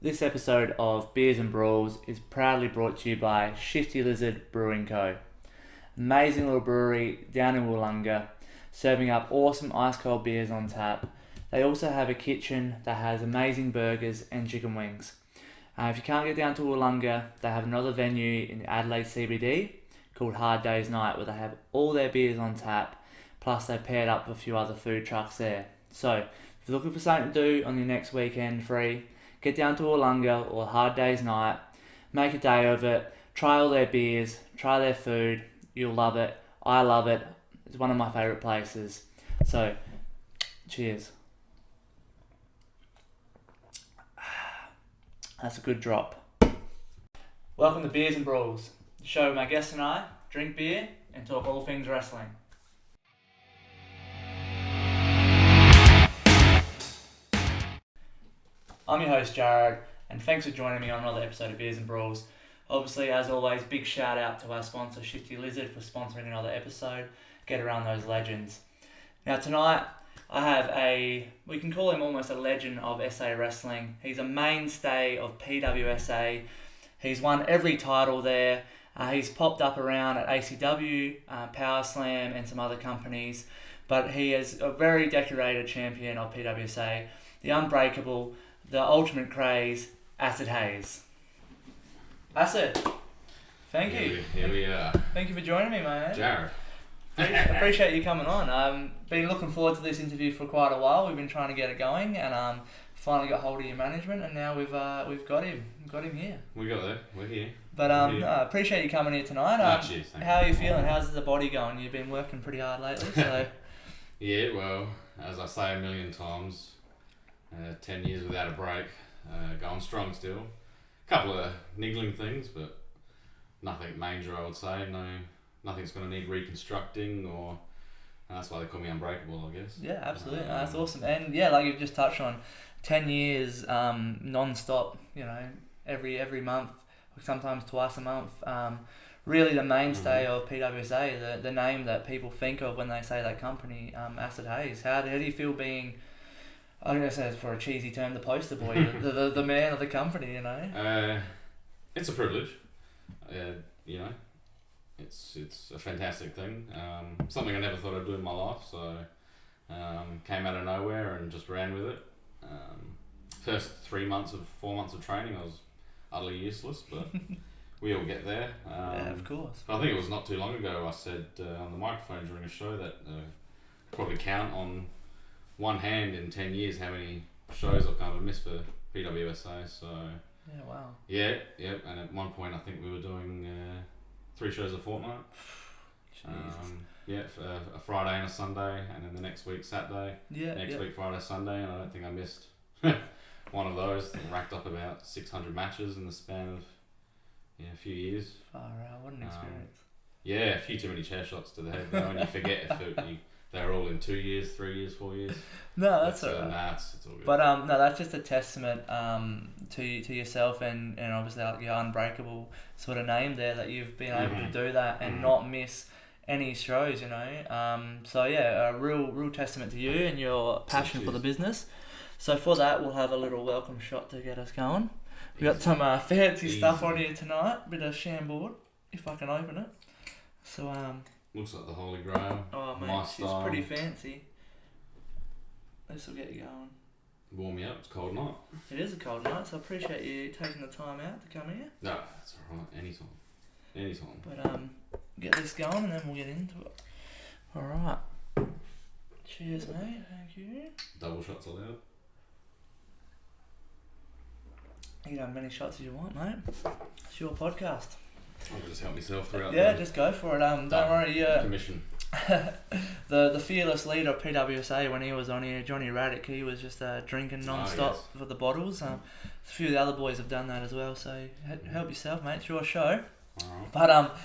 This episode of Beers and Brawls is proudly brought to you by Shifty Lizard Brewing Co. Amazing little brewery down in Wollonga, serving up awesome ice cold beers on tap. They also have a kitchen that has amazing burgers and chicken wings. If you can't get down to Wollonga, they have another venue in the Adelaide CBD called Hard Day's Night, where they have all their beers on tap, plus they paired up with a few other food trucks there. So if you're looking for something to do on your next weekend free, get down to Wollonga or Hard Day's Night, make a day of it, try all their beers, try their food, you'll love it, I love it, it's one of my favourite places. So, cheers. That's a good drop. Welcome to Beers and Brawls, the show where my guests and I drink beer and talk all things wrestling. I'm your host Jared, and thanks for joining me on another episode of Beers and Brawls. Obviously, as always, big shout out to our sponsor Shifty Lizard for sponsoring another episode. Get around those legends. Now tonight, I have we can call him almost a legend of SA wrestling. He's a mainstay of PWSA. He's won every title there. He's popped up around at ACW, Powerslam and some other companies. But he is a very decorated champion of PWSA. The Unbreakable, the Ultimate Craze, Acid Haze. Acid, thank you. Here we are. Thank you for joining me, mate. Jared. Appreciate you coming on. Been looking forward to this interview for quite a while. We've been trying to get it going, and finally got hold of your management, and now we've got him here. We got there. We're here. But appreciate you coming here tonight. Cheers. How are you feeling? How's the body going? You've been working pretty hard lately, so. Yeah, well, as I say a million times, 10 years without a break, going strong still. Couple of niggling things, but nothing major, I would say. Nothing's going to need reconstructing, or that's why they call me Unbreakable, I guess. Yeah, absolutely. That's awesome. And yeah, like you've just touched on, 10 years non-stop, every month, sometimes twice a month. Really the mainstay of PWSA, the name that people think of when they say that company, Acid Haze. How do you feel being, I'm going to say it's for a cheesy term, the poster boy, the man of the company, It's a privilege. It's a fantastic thing. Something I never thought I'd do in my life, so came out of nowhere and just ran with it. First 4 months of training, I was utterly useless, but we all get there. Yeah, of course. I think it was not too long ago I said on the microphone during a show that probably count on one hand in 10 years how many shows I've kind of missed for PWSA. So yeah, wow. Yeah, and at one point I think we were doing 3 shows a fortnight. A Friday and a Sunday, and then the next week Saturday. Next week Friday, Sunday, and I don't think I missed one of those. Racked up about 600 matches in the span of a few years. Far out, what an experience. A few too many chair shots to the head though, and you forget if they're all in 2 years, 3 years, 4 years. No, that's alright. It's all good. But no, that's just a testament to yourself and obviously like your Unbreakable sort of name there, that you've been able to do that and not miss any shows, So yeah, a real testament to you and your passion for the business. So for that, we'll have a little welcome shot to get us going. We got some fancy stuff on here tonight. Bit of Chambord, if I can open it. So looks like the Holy Grail. Oh mate, my she's style. pretty fancy. This will get you going. Warm me up. It's a cold night. It is a cold night, so I appreciate you taking the time out to come here. No, that's alright. Anytime. But get this going and then we'll get into it. Alright. Cheers, mate. Thank you. Double shots allowed. You can have as many shots as you want, mate. It's your podcast. I can just help myself throughout. Just go for it. Don't worry. Commission. the fearless leader of PWSA when he was on here, Johnny Radic, he was just drinking non-stop for the bottles. A few of the other boys have done that as well. So help yourself, mate. It's your show. Alright. But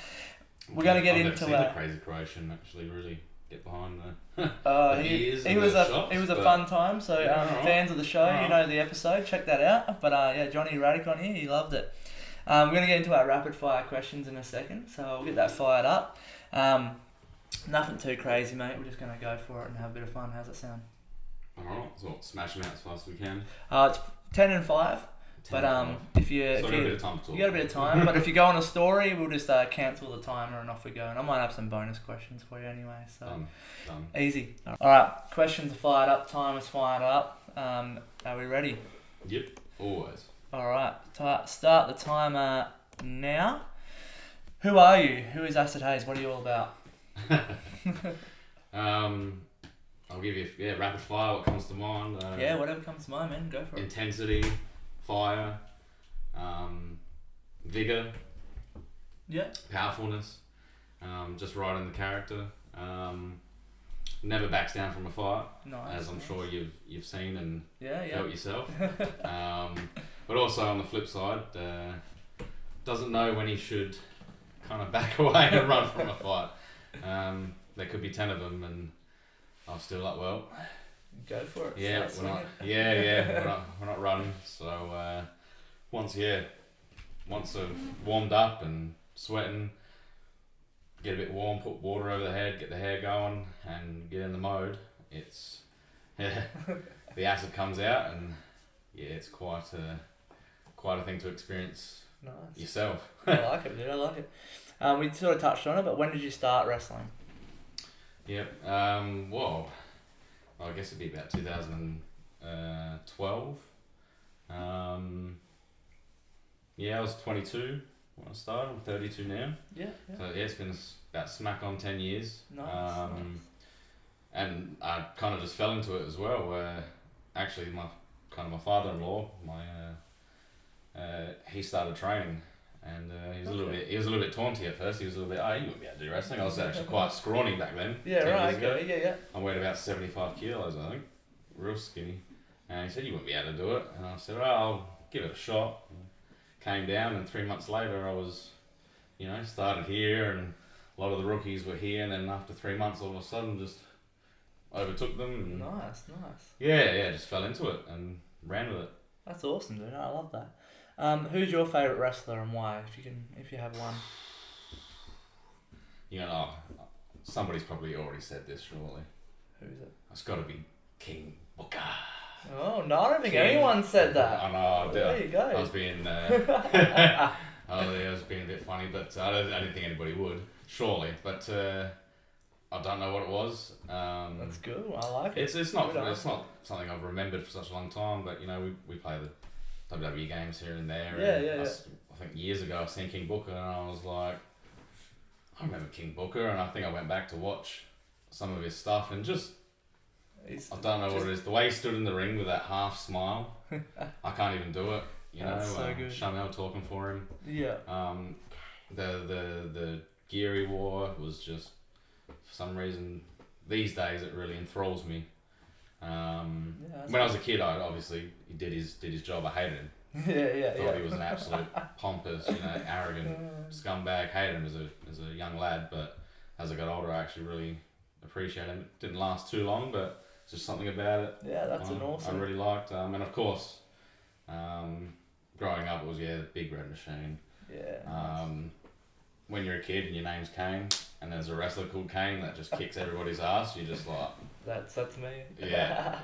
we're going to get into the Crazy Croatian actually really get behind the. He was a fun time. So fans of the show, the episode, check that out. But Johnny Radic on here, he loved it. We're going to get into our rapid fire questions in a second, so I'll get that fired up. Nothing too crazy, mate. We're just going to go for it and have a bit of fun. How's it sound? Alright, so smash them out as fast as we can. It's 10 and 5. But if you got a bit of time to talk. You got a bit of time, but if you go on a story, we'll just cancel the timer and off we go. And I might have some bonus questions for you anyway. So Done. Easy. All right, questions are fired up. Timer's fired up. Are we ready? Yep, always. All right, start the timer now. Who are you? Who is Acid Haze? What are you all about? I'll give you rapid fire. What comes to mind? Whatever comes to mind, man. Go for it. Intensity, fire, vigor. Yeah. Powerfulness. Just right in the character. Never backs down from a fight. Nice. As I'm sure you've seen and felt yourself. But also on the flip side, doesn't know when he should kind of back away and run from a fight. There could be 10 of them, and I'm still like, well, go for it. Yeah, we're not running. So once I've warmed up and sweating, get a bit warm, put water over the head, get the hair going, and get in the mode. It's the acid comes out, and it's quite a thing to experience. Nice. Yourself. I like it, dude. I like it. We sort of touched on it, but when did you start wrestling? Yep. Well, I guess it'd be about 2012. I was 22 when I started. I'm 32 now. Yeah. So it's been about smack on 10 years. Nice. And I kind of just fell into it as well. Where actually my father-in-law, he started training, and he was a little bit taunty at first. He was a little bit, you wouldn't be able to do wrestling. I was actually quite scrawny back then. 10 years ago. Yeah. I weighed about 75 kilos, I think, real skinny. And he said you wouldn't be able to do it, and I said, I'll give it a shot. Came down, and 3 months later I was, started here, and a lot of the rookies were here, and then after 3 months, all of a sudden, just overtook them. And Nice. Yeah, just fell into it and ran with it. That's awesome, dude. I love that. Who's your favourite wrestler and why? If you have one. Somebody's probably already said this, surely. Who's it? It's got to be King Booker. Oh, no, I don't think anyone said that. I know. There you go. I was being, I was being a bit funny, but I didn't think anybody would, surely. But I don't know what it was. That's good. I like it. It's not something I've remembered for such a long time. But we play the WWE games here and there. Yeah. I think years ago I seen King Booker, and I was like, I remember King Booker, and I think I went back to watch some of his stuff, and just I don't know what it is. The way he stood in the ring with that half smile, I can't even do it. That's so good. Shamel talking for him. Yeah. The gear he wore was just, for some reason, these days it really enthralls me. When I was a kid, he did his job. I hated him. Thought he was an absolute pompous, arrogant scumbag. Hated him as a young lad, but as I got older, I actually really appreciated him. It didn't last too long, but it's just something about it. Yeah, that's an awesome. I really liked, and of course, growing up, it was the Big Red Machine. Yeah. When you're a kid and your name's Kane, and there's a wrestler called Kane that just kicks everybody's ass, you're just like... That's me. Yeah.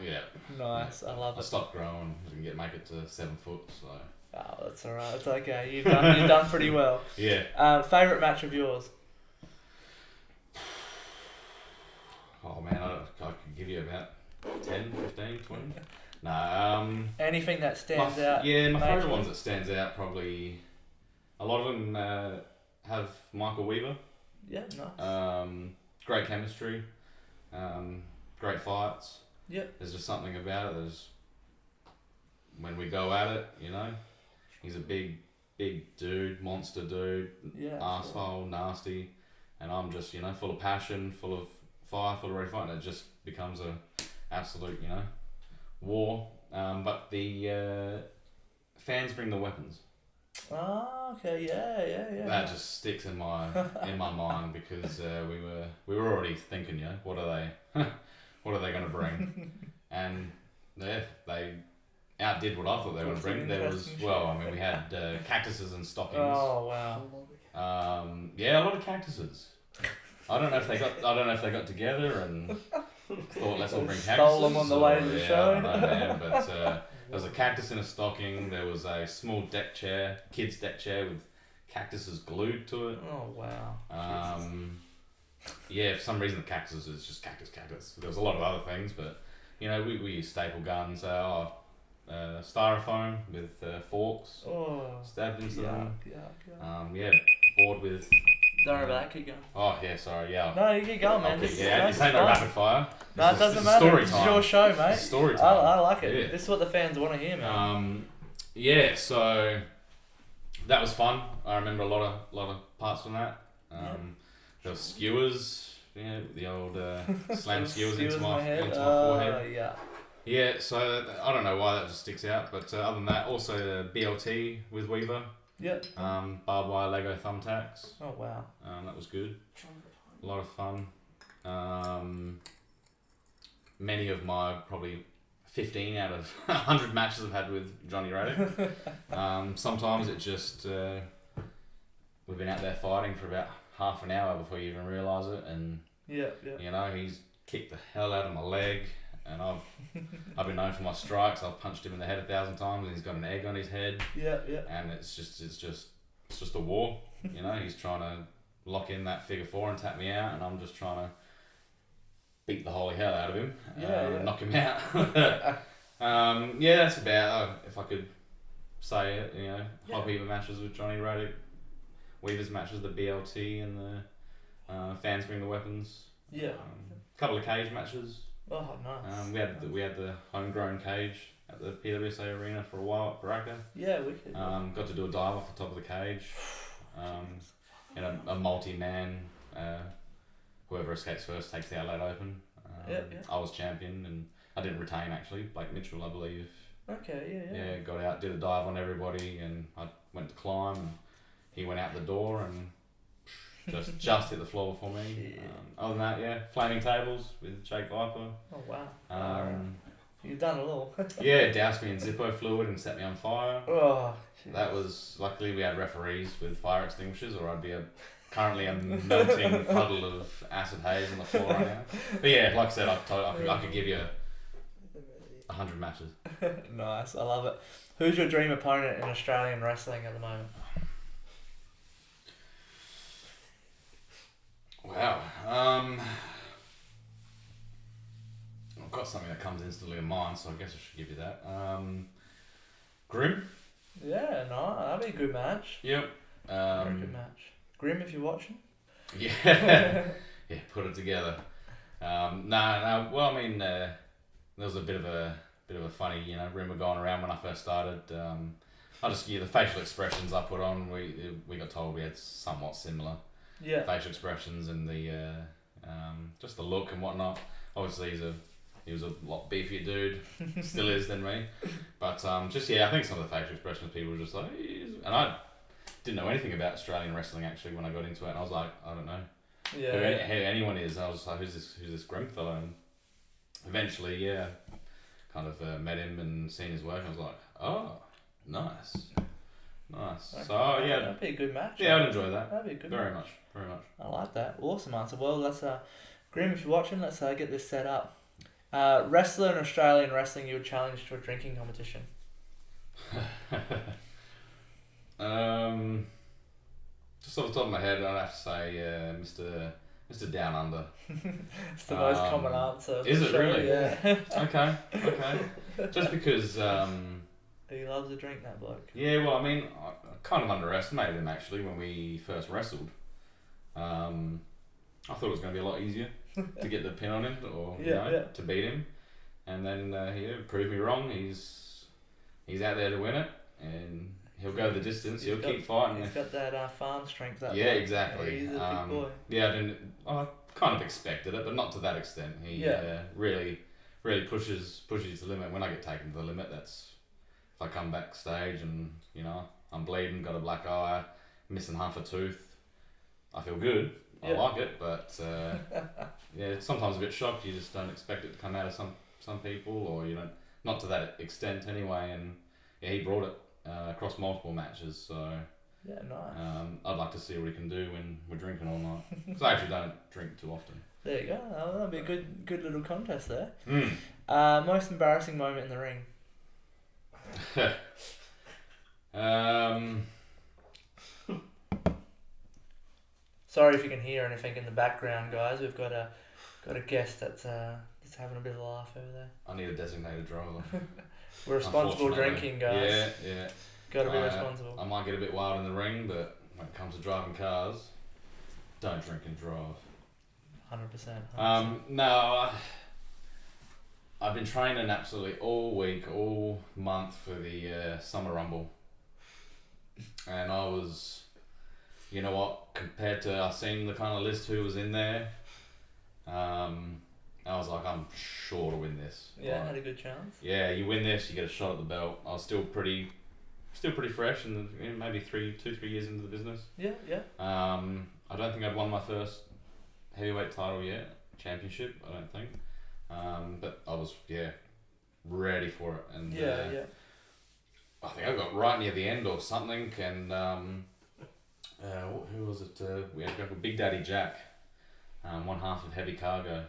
Nice, I love it. I stopped growing and make it to 7 foot, so... Oh, that's alright, it's okay. You've done pretty well. Yeah. Favourite match of yours? Oh man, I could give you about 10, 15, 20. No, anything that stands out? Yeah, my favourite ones that stands out probably... A lot of them have Michael Weaver. Yeah, nice. Great chemistry. Great fights. Yeah. There's just something about it. When we go at it, he's a big dude, monster dude, arsehole, nasty, and I'm just, full of passion, full of fire, full of ready fight, and it just becomes a absolute, war. But the fans bring the weapons. Oh, okay, yeah. That just sticks in my mind because we were already thinking, what are they going to bring? And they outdid what I thought they were going to bring. There was we had cactuses and stockings. Oh wow. A lot of cactuses. I don't know if they got together and thought let's all bring cactuses. Stole them on the way to the show. I don't know, man, but there was a cactus in a stocking. There was a small deck chair, kids deck chair with cactuses glued to it. Oh wow. Yeah, for some reason the cactus is just cactus. There was a lot of other things, but we use staple guns, styrofoam with forks stabbed into them. Board with. Don't worry about that, keep going. Oh yeah, sorry, yeah. No, you keep going, man. This ain't no rapid fire. No, it doesn't matter. Story It's time. your show, mate. Story time. I like it. Yeah. This is what the fans want to hear, man. So that was fun. I remember a lot of parts from that. There were skewers, the old slam skewers into my forehead. Yeah, so I don't know why that just sticks out, but other than that, also the BLT with Weaver. Yep. Barbed wire Lego thumbtacks. Oh wow. That was good. A lot of fun. Many of my probably 15 out of 100 matches I've had with Johnny Radic. Sometimes it just we've been out there fighting for about half an hour before you even realise it, and he's kicked the hell out of my leg, and I've been known for my strikes. I've punched him in the head 1,000 times, and he's got an egg on his head. And it's just a war. He's trying to lock in that figure four and tap me out, and I'm just trying to beat the holy hell out of him, knock him out. That's about if I could say it. Hot Weaver matches with Johnny Radic, Weaver's matches, the BLT and the fans bring the weapons. Couple of cage matches. Oh, nice. We had the homegrown cage at the PWSA arena for a while at Baraka. Yeah, wicked. Got to do a dive off the top of the cage. And a multi-man, whoever escapes first takes the outlet open. I was champion, and I didn't retain actually. Blake Mitchell, I believe. Okay, Yeah, got out, did a dive on everybody, and I went to climb, and he went out the door and just hit the floor for me. Other than that, flaming tables with Jake Viper. Oh wow. You've done a little. Doused me in Zippo fluid and set me on fire. Oh, geez. That was, luckily we had referees with fire extinguishers, or I'd be currently a melting puddle of acid haze on the floor right now. But like I said, I could give you 100 matches. Nice, I love it. Who's your dream opponent in Australian wrestling at the moment? Wow. I've got something that comes instantly to mind, so I guess I should give you that. Grim? Yeah, no, that'd be a good match. Yep. Very good match. Grim, if you're watching. Yeah. Put it together. Well, I mean, there was a bit of a funny, rumour going around when I first started. I just the facial expressions I put on. We got told we had somewhat similar facial expressions, and the just the look and whatnot. Obviously, he was a lot beefier dude, still is than me. But I think some of the facial expressions people were just like, and I didn't know anything about Australian wrestling actually when I got into it, and I was like, I don't know who anyone is. And I was just like, who's this Grim fellow? And eventually, kind of met him and seen his work, and I was like, oh, nice. Okay. So that'd be a good match. Yeah, I'd enjoy that. That'd be a good very match. Very much. I like that. Awesome answer. Well, let's Grim, if you're watching, let's get this set up. Wrestler in Australian wrestling you would challenge to a drinking competition. Just off the top of my head, I'd have to say Mr. Down Under. It's the most common answer. Is it really? Yeah. Okay. Just because. He loves a drink, that bloke. Yeah, well, I mean, I kind of underestimated him actually when we first wrestled. I thought it was going to be a lot easier to get the pin on him, or to beat him, and then he proved me wrong. He's out there to win it, and he'll go the distance. He'll keep fighting. He's got that farm strength. Exactly. He's a big boy. I kind of expected it, but not to that extent. He really pushes you to the limit. When I get taken to the limit, that's if I come backstage and I'm bleeding, got a black eye, missing half a tooth. I feel good. I like it, but sometimes a bit shocked. You just don't expect it to come out of some people, or not to that extent anyway. And he brought it across multiple matches. So Yeah, nice. I'd like to see what he can do when we're drinking all night. Because I actually don't drink too often. There you go. That'll be a good little contest there. Mm. Most embarrassing moment in the ring. Sorry if you can hear anything in the background, guys. We've got a guest that's having a bit of a laugh over there. I need a designated driver. We're responsible drinking, guys. Yeah. Got to be responsible. I might get a bit wild in the ring, but when it comes to driving cars, don't drink and drive. 100%. No, I've been training absolutely all week, all month for the Summer Rumble. And I was, you know what, compared to, I seen the kind of list who was in there, I was like, I'm sure to win this. Yeah, like, had a good chance. Yeah, you win this, you get a shot at the belt. I was still pretty fresh, and maybe 2-3 years into the business. Yeah. I don't think I'd won my first heavyweight title yet, championship. I don't think, but I was ready for it, and I think I got right near the end or something, and who was it? We had a guy called Big Daddy Jack, one half of Heavy Cargo,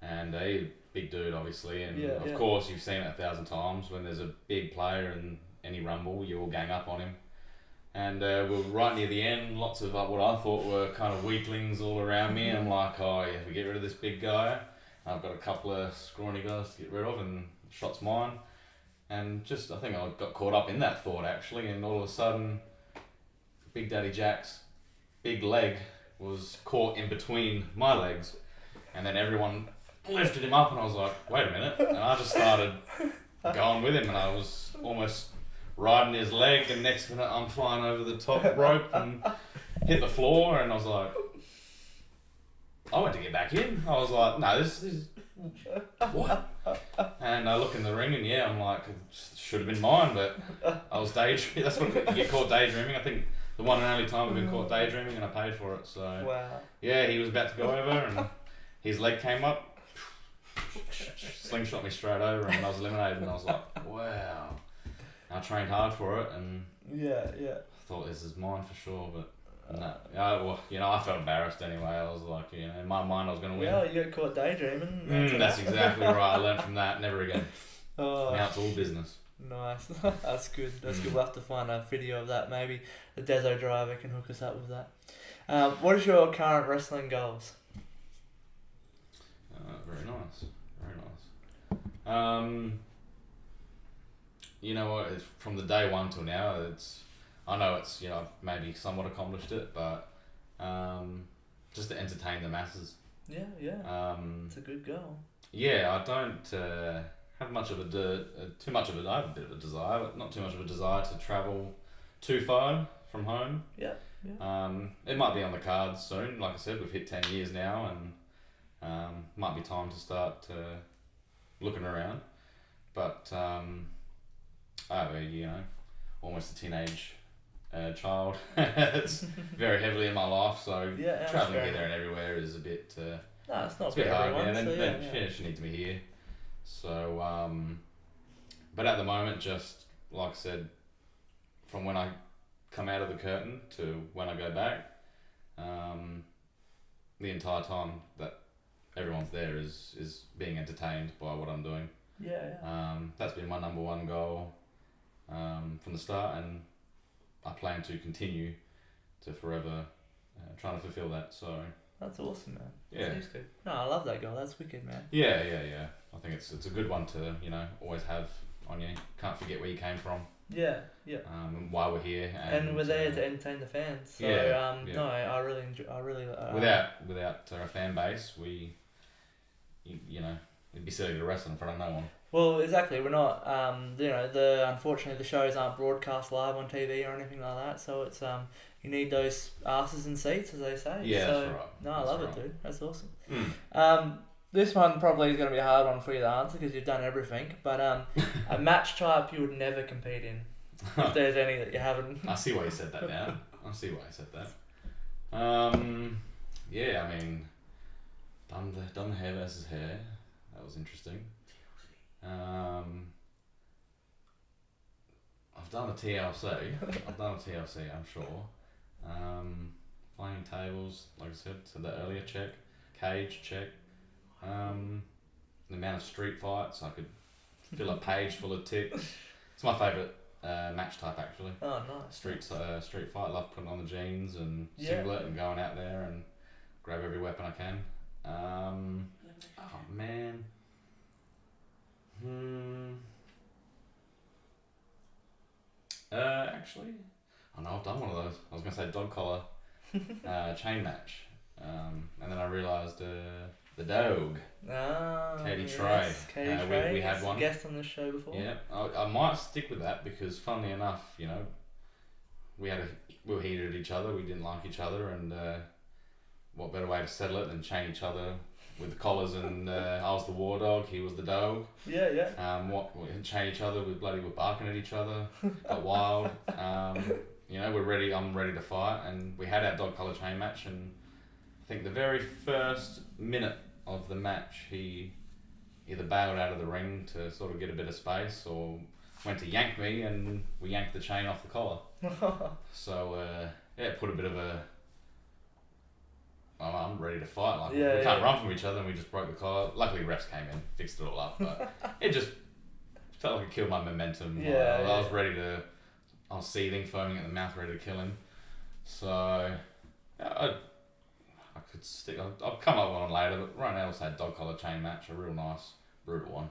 and a big dude, obviously, and of course you've seen it 1,000 times. When there's a big player in any rumble, you all gang up on him. And we were right near the end, lots of what I thought were kind of weaklings all around me. I'm like, oh yeah, we get rid of this big guy. I've got a couple of scrawny guys to get rid of, and shot's mine. And I think I got caught up in that thought actually, and all of a sudden, Big Daddy Jack's big leg was caught in between my legs, and then everyone lifted him up, and I was like, wait a minute, and I just started going with him, and I was almost riding his leg, and next minute I'm flying over the top rope and hit the floor, and I was like, I went to get back in. I was like, no, this is what? And I look in the ring, and I'm like, it should have been mine, but I was daydreaming. That's what you get caught daydreaming. I think the one and only time I've been caught daydreaming, and I paid for it. So wow. Yeah, he was about to go over, and his leg came up, slingshot me straight over, and I was eliminated. And I was like, wow. I trained hard for it, and I thought this is mine for sure, but no. I felt embarrassed anyway. I was like, in my mind I was going to win. Yeah, you got caught daydreaming. That's exactly right. I learned from that. Never again. Oh, now it's all business. Nice. That's good. That's good. We'll have to find a video of that. Maybe the Deso driver can hook us up with that. What is your current wrestling goals? Very nice. Very nice. You know what? It's from the day one till now. I know it's I've maybe somewhat accomplished it, but just to entertain the masses. Yeah. It's a good goal. Yeah, I don't have much of too much of a. I have a bit of a desire, but not too much of a desire to travel too far from home. Yeah. It might be on the cards soon. Like I said, we've hit 10 years now, and might be time to start looking around. But almost a teenage child. It's very heavily in my life, so travelling here, there, and everywhere is a bit. No, it's not it's a bit hard. Everyone, she needs to be here. So, but at the moment, just like I said, from when I come out of the curtain to when I go back, the entire time that everyone's there is being entertained by what I'm doing. That's been my number one goal from the start, and I plan to continue to forever trying to fulfill that. So that's awesome, man. Yeah. That's good. No, I love that goal. That's wicked, man. Yeah. I think it's a good one to always have on you. Can't forget where you came from. Yeah. And why we're here. And we're there to entertain the fans. So no, I really enjoy. Without our fan base, it'd be silly to wrestle in front of no one. Well, exactly. We're not. Unfortunately the shows aren't broadcast live on TV or anything like that. So it's you need those asses in seats, as they say. Yeah, so, that's right. No, I that's love right. it, dude. That's awesome. This one probably is going to be a hard one for you to answer because you've done everything. But a match type you would never compete in. If there's any that you haven't. I see why you said that now. I see why you said that. Yeah, I mean, done hair versus hair. That was interesting. I've I've done a TLC. I'm sure. Playing tables, like I said the earlier, check. Cage, check. The amount of street fights, I could fill a page full of ticks. It's my favourite match type, actually. Oh, nice. Street fight. Love putting on the jeans and singlet and going out there and grab every weapon I can. Oh man. Actually, I know I've done one of those. I was gonna say dog collar chain match, and then I realised the dog. Katie Trey. Katie Trey. We had one guest on the show before. Yeah, I might stick with that because, funnily enough, we were heated at each other. We didn't like each other, and what better way to settle it than chain each other with the collars? And I was the war dog, he was the dog. Yeah, yeah. We chain each other. We're barking at each other. Got wild. We're ready. I'm ready to fight, and we had our dog collar chain match. And I think the very first minute of the match, he either bailed out of the ring to sort of get a bit of space, or went to yank me, and we yanked the chain off the collar. So it put a bit of a. I'm ready to fight. We can't run from each other, and we just broke the collar. Luckily, refs came in, fixed it all up, but it just felt like it killed my momentum. I was ready to. I was seething, foaming at the mouth, ready to kill him. So I could stick. I'll come up with one later, but right now let's say dog collar chain match, a real nice, brutal one.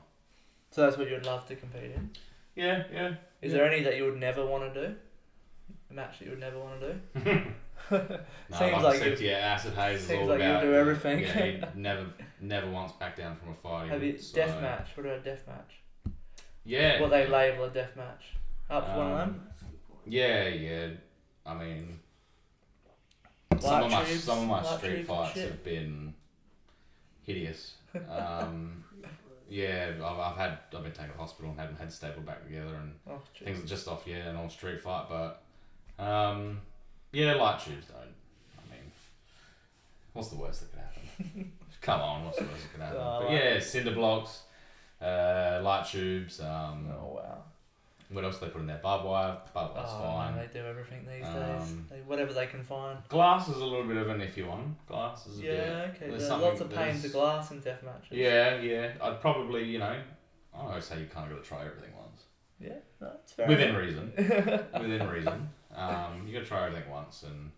So that's what you'd love to compete in? Yeah. Is there any that you would never want to do? A match that you would never want to do? No, seems like I said, Acid Haze is all like about. You do everything. Yeah, he never once backed down from a fight. Have you death match? What about death match? Yeah. What they label a death match? Up for one of them? Yeah. I mean, some of my street fights have been hideous. Yeah, I've been taken to hospital and had my head stapled back together and things are just off, an old street fight, but light tubes don't. I mean, what's the worst that could happen? Come on, what's the worst that could happen? But cinder blocks, light tubes. Oh wow. What else do they put in there? Barbed wire's fine. Man, they do everything these days. Whatever they can find. Glass is a little bit of an iffy one. Glass is a bit... Okay. There's lots of pains of glass in death matches. Yeah. I'd probably, I always say you kind of got to try everything once. Yeah, no, it's fair Within reason. You got to try everything once, and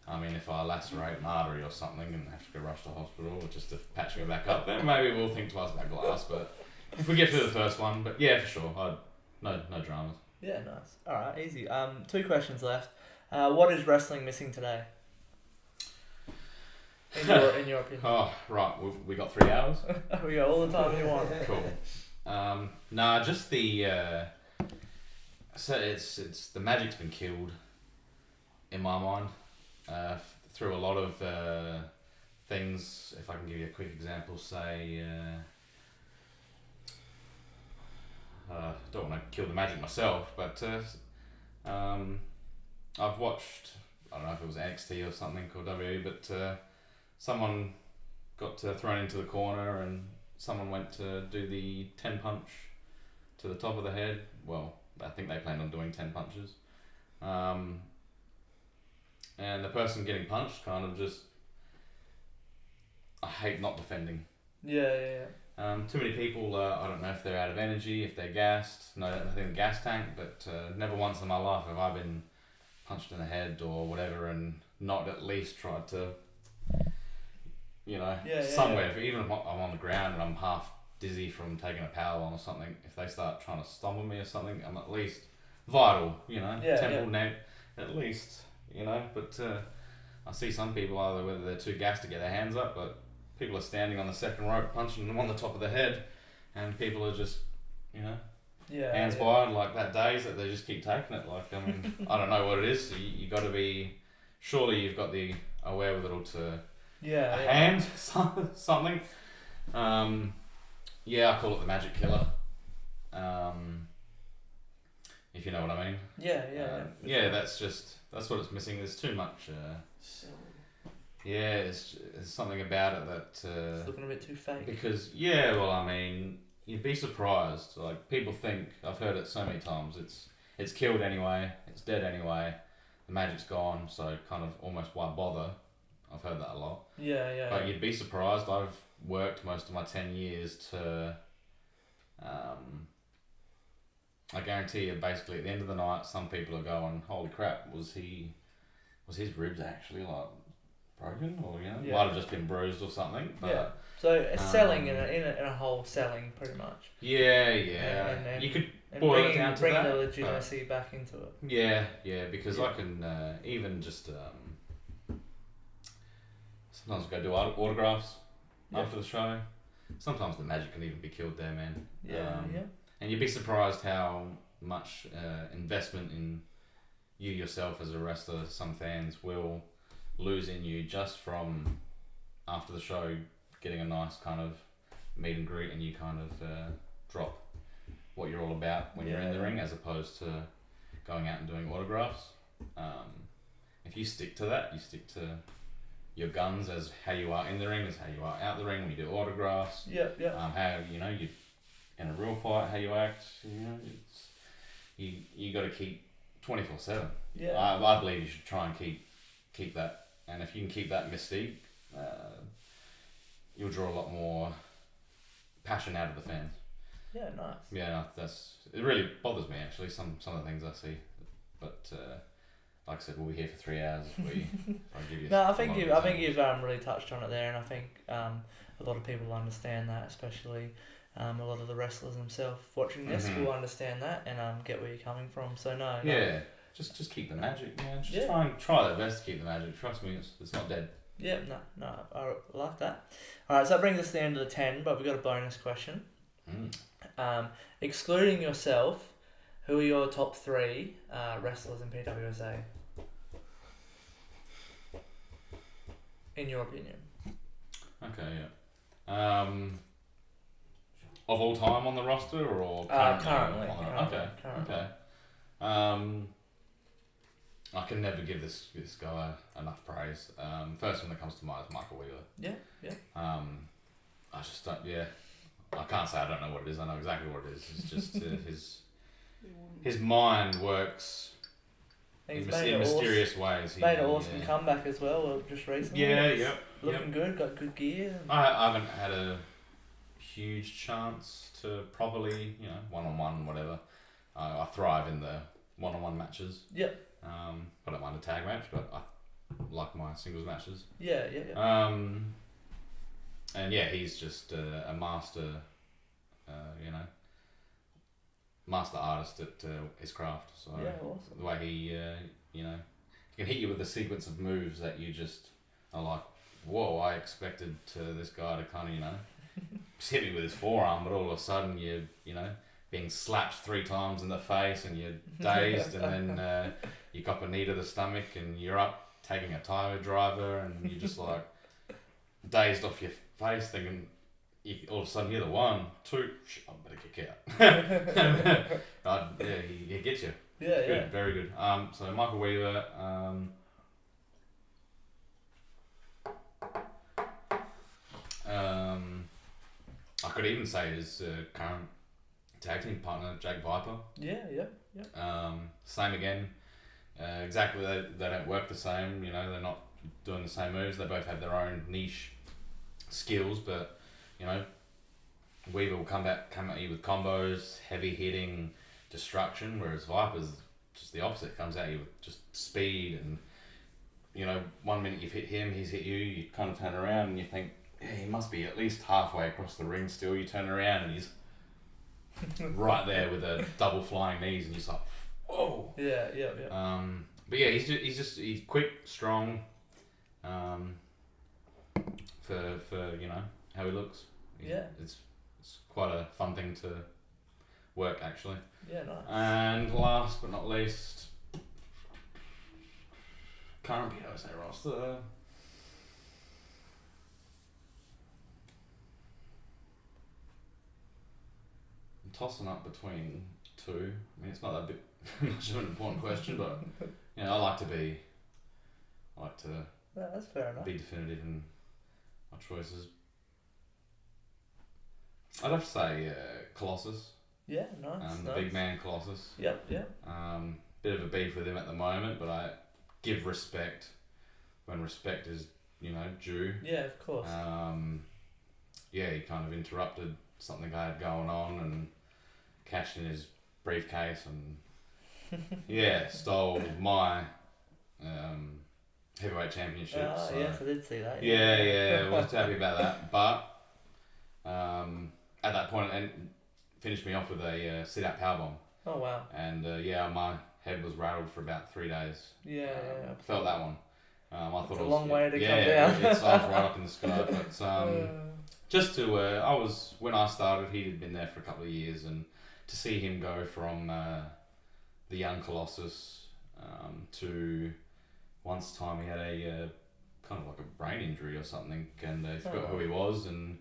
I mean, if I lacerate an artery or something and have to go rush to hospital just to patch me back up, then maybe we'll think twice about glass. But if we get through the first one, but yeah, for sure, no dramas. Yeah, nice. All right, easy. 2 questions left. What is wrestling missing today? In your opinion. Oh, right. We got 3 hours. We got all the time we want. Cool. Just the. So it's the magic's been killed, in my mind, through a lot of things. If I can give you a quick example, say. Don't want to kill the magic myself, but I've watched, I don't know if it was NXT or something called WWE, but someone got thrown into the corner and someone went to do the 10 punch to the top of the head. Well, I think they planned on doing 10 punches. And the person getting punched kind of just, I hate not defending. Yeah. Too many people, I don't know if they're out of energy, if they're gassed, nothing in the gas tank, but never once in my life have I been punched in the head or whatever and not at least tried to, somewhere, even if I'm on the ground and I'm half dizzy from taking a power on or something, if they start trying to stumble me or something, I'm at least vital, temple, neck, at least, but I see some people either whether they're too gassed to get their hands up, but people are standing on the second rope punching them on the top of the head, and people are just, hands wide like that days that they just keep taking it. Like, I mean, I don't know what it is. So you got to be, surely you've got the wherewithal to hand something. I call it the magic killer. If you know what I mean. Yeah. That's what it's missing. There's too much. There's something about it that... it's looking a bit too fake. Because, I mean, you'd be surprised. Like, people think, I've heard it so many times, it's killed anyway. It's dead anyway. The magic's gone, so kind of almost why bother? I've heard that a lot. Yeah. But you'd be surprised. I've worked most of my 10 years to. I guarantee you, basically, at the end of the night, some people are going, "Holy crap! Was his ribs actually like broken, or might have just been bruised or something?" But, So it's selling in a whole selling, pretty much. Yeah. And You could and boil it down to bringing that. the legitimacy back into it. Yeah, because I can even just sometimes go do autographs after the show. Sometimes the magic can even be killed there, man. Yeah. And you'd be surprised how much investment in you yourself as a wrestler some fans will lose in you just from after the show getting a nice kind of meet and greet, and you kind of drop what you're all about when you're in the ring, as opposed to going out and doing autographs. If you stick to that, you stick to your guns as how you are in the ring, as how you are out the ring when you do autographs. Yeah. How you in a real fight, how you act. It's you got to keep 24/7. Yeah. I believe you should try and keep that, and if you can keep that mystique, you'll draw a lot more passion out of the fans. Yeah, nice. Yeah, it really bothers me actually. Some of the things I see, but like I said, we'll be here for 3 hours if I give you. No, I think you've really touched on it there, and I think a lot of people understand that, especially a lot of the wrestlers themselves watching this will understand that and get where you're coming from. So no. Yeah, just keep the magic, man. Just try their best to keep the magic. Trust me, it's not dead. Yeah, no, I like that. All right, so that brings us to the end of the 10, but we've got a bonus question. Excluding yourself, who are your top 3 wrestlers in PWSA? In your opinion. Okay, yeah. Of all time on the roster or currently? Okay. I can never give this guy enough praise. First one that comes to mind is Michael Weaver. Yeah. I just don't. Yeah, I can't say I don't know what it is. I know exactly what it is. It's just his mind works in mysterious ways. He's made an awesome comeback as well, just recently. Yeah. Looking good. Got good gear. I haven't had a huge chance to properly, one-on-one, whatever. I thrive in the one-on-one matches. Yep. I don't mind a tag match, but I like my singles matches. Yeah. And yeah, he's just a master, master artist at his craft. So awesome. the way he can hit you with a sequence of moves that you just are like, whoa, I expected this guy to kind of, just hit me with his forearm, but all of a sudden you're, being slapped 3 times in the face and you're dazed, and then you cop a knee to the stomach and you're up taking a tire driver, and you're just like dazed off your face, thinking all of a sudden you're the 1, 2, I better kick out. He gets you. Yeah, good, very good. So Michael Weaver. I could even say his current tag team partner, Jake Viper. Yeah. Same again. Exactly, they don't work the same. They're not doing the same moves. They both have their own niche skills, but Weaver will come at you with combos, heavy hitting, destruction, whereas Viper's just the opposite. Comes at you with just speed, and 1 minute you've hit him, he's hit you. You kind of turn around and you think, yeah, he must be at least halfway across the ring still. You turn around and he's right there with a double flying knees, and you're like, whoa. Yeah. But yeah, he's quick, strong. For how he looks. It's quite a fun thing to work, actually. Yeah, nice. And last but not least, current PWSA roster. I'm tossing up between 2. I mean, it's not that much of an important question, but I like to that's fair enough. be definitive in my choices. I'd have to say Colossus. Yeah, nice. The big man Colossus. Yep. Bit of a beef with him at the moment, but I give respect when respect is, due. Yeah, of course. He kind of interrupted something I had going on and cashed in his briefcase and stole my heavyweight championship. So, yes, I did see that. I was happy about that. But at that point, and finished me off with a sit-out powerbomb. Oh, wow. And my head was rattled for about 3 days. Yeah. Felt that one. I thought it's it was a long way to come down. I was right up in the sky. But just to, when I started, he had been there for a couple of years, and to see him go from the young Colossus to once time he had a kind of like a brain injury or something, and they forgot who he was, and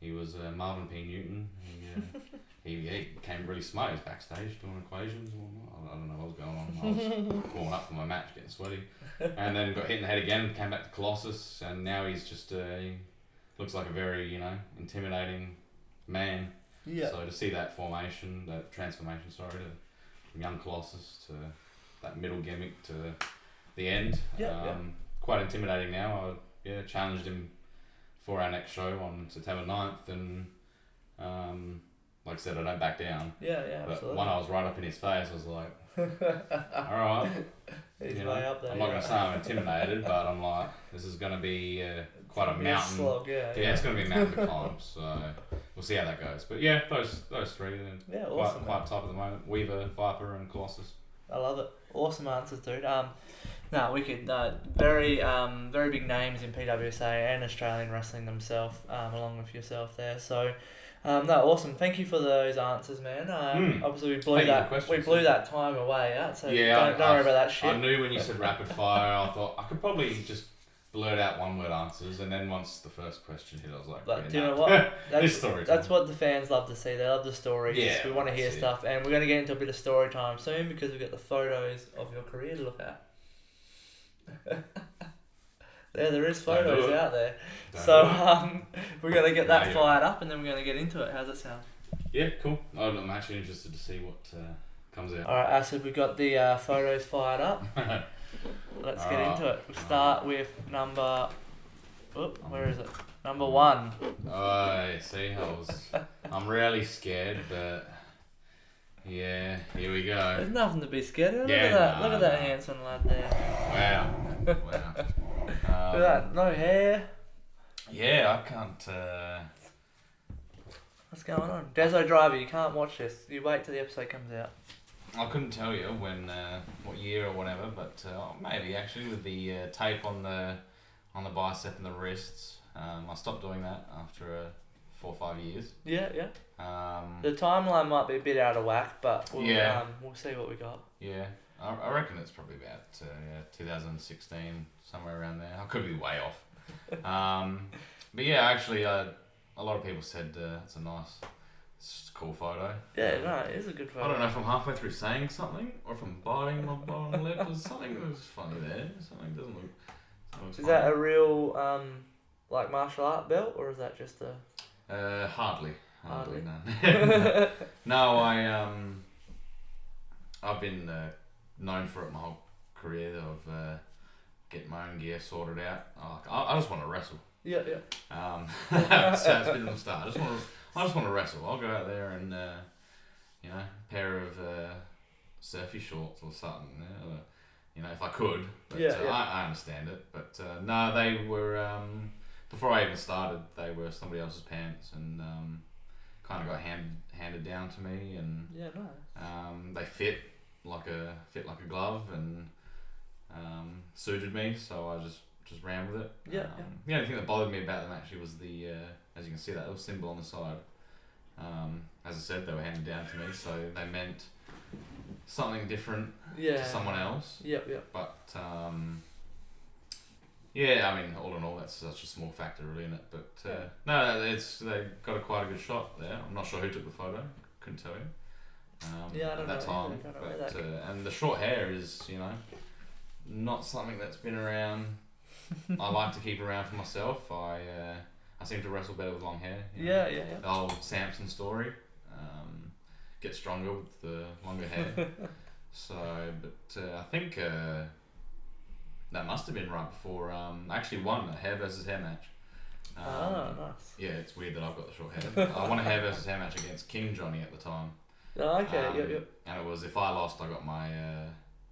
he was Marvin P. Newton. He became really smart. He was backstage doing equations. I don't know what was going on. I was warming up for my match, getting sweaty, and then got hit in the head again. Came back to Colossus, and now he's just he looks like a very intimidating man. Yeah. So to see that transformation, from young Colossus to that middle gimmick to the end, quite intimidating now. I challenged him for our next show on September 9th, and like I said, I don't back down. Yeah, but absolutely. When I was right up in his face, I was like, all right. He's way up there. I'm not going to say I'm intimidated, but I'm like, this is going to be quite a mountain. Slog, it's going to be a mountain to climb, so we'll see how that goes. But yeah, those three are awesome, quite top at the moment. Weaver, Viper, and Colossus. I love it. Awesome answers, dude. Wicked. Very big names in PWSA and Australian wrestling themselves, along with yourself there. So, awesome. Thank you for those answers, man. Obviously, we blew that time away. So don't worry about that shit. I knew when you said rapid fire, I thought I could probably just blurt out one-word answers, and then once the first question hit, I was like, but do you know what? That's what the fans love to see. They love the stories. Yeah, we want to hear stuff, and we're going to get into a bit of story time soon because we've got the photos of your career to look at. There is photos out there. We're going to get that fired up, and then we're going to get into it. How's that sound? Yeah, cool. I'm actually interested to see what comes out. Alright, Acid, we've got the photos fired up. Let's get into it. We'll start with number... where is it? Number 1. Oh, see, I'm rarely scared, but... Yeah, here we go. There's nothing to be scared of. Look at that handsome lad there. Wow. Look at that, no hair. Yeah, I can't... What's going on? Deso Driver, you can't watch this. You wait till the episode comes out. I couldn't tell you when, what year or whatever, but maybe actually with the tape on the bicep and the wrists. I stopped doing that after 4 or 5 years. Yeah. The timeline might be a bit out of whack, but we'll see what we got. Yeah, I reckon it's probably about 2016, somewhere around there. I could be way off. But yeah, actually, a lot of people said it's just a cool photo. Yeah, no, it is a good photo. I don't know if I'm halfway through saying something or if I'm biting my bottom lip. There's something that was funny there. Something doesn't look. Is funny. That a real martial art belt, or is that just a? Hardly. No. No, I've been known for it my whole career of getting my own gear sorted out. I just want to wrestle. Yeah. So it's been from the start. I just want to wrestle. I'll go out there and a pair of surfy shorts or something. If I could. But I understand it. But no, they were before I even started. They were somebody else's pants and kind of got handed down to me, and they fit like a glove and suited me. So I just ran with it. The only thing that bothered me about them actually was the as you can see that little symbol on the side. As I said, they were handed down to me, so they meant something different to someone else. But I mean, all in all, that's such a small factor, really, isn't it? But no, they got quite a good shot there. I'm not sure who took the photo. Couldn't tell you. I don't know. At that time, and the short hair is, not something that's been around. I like to keep around for myself. I seem to wrestle better with long hair. The old Samson story. get stronger with the longer hair. So, but I think that must have been right before I actually won a hair versus hair match. Nice. Yeah, it's weird that I've got the short hair. I won a hair versus hair match against King Johnny at the time. Oh, okay, yep. And it was, if I lost, I got my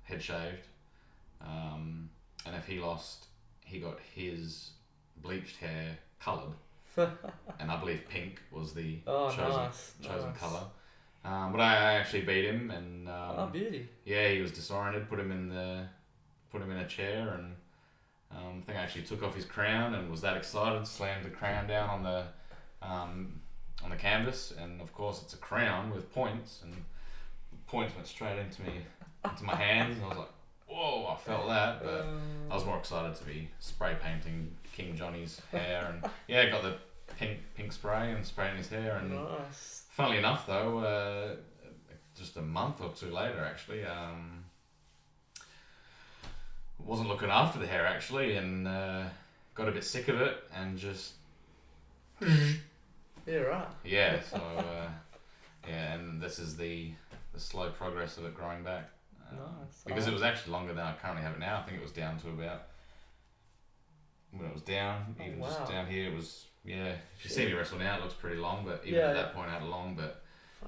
head shaved. And if he lost, he got his bleached hair coloured. And I believe pink was the chosen colour. But I actually beat him, and beauty. Yeah, he was disoriented. Put him in a chair, and I think I actually took off his crown and was that excited. Slammed the crown down on the canvas, and of course it's a crown with points, and the points went straight into my hands, and I was like, whoa! I felt that, but I was more excited to be spray painting King Johnny's hair, and yeah, got the pink spray and spraying his hair, and nice. Funnily enough, though, just a month or two later, actually, wasn't looking after the hair actually, and got a bit sick of it, and just yeah, right. Yeah, so yeah, and this is the slow progress of it growing back. Nice. Because it was actually longer than I currently have it now. I think it was down to about, when it was down, even just down here, it was, yeah. If you see me wrestle now, it looks pretty long, but even at that point, I had it long, but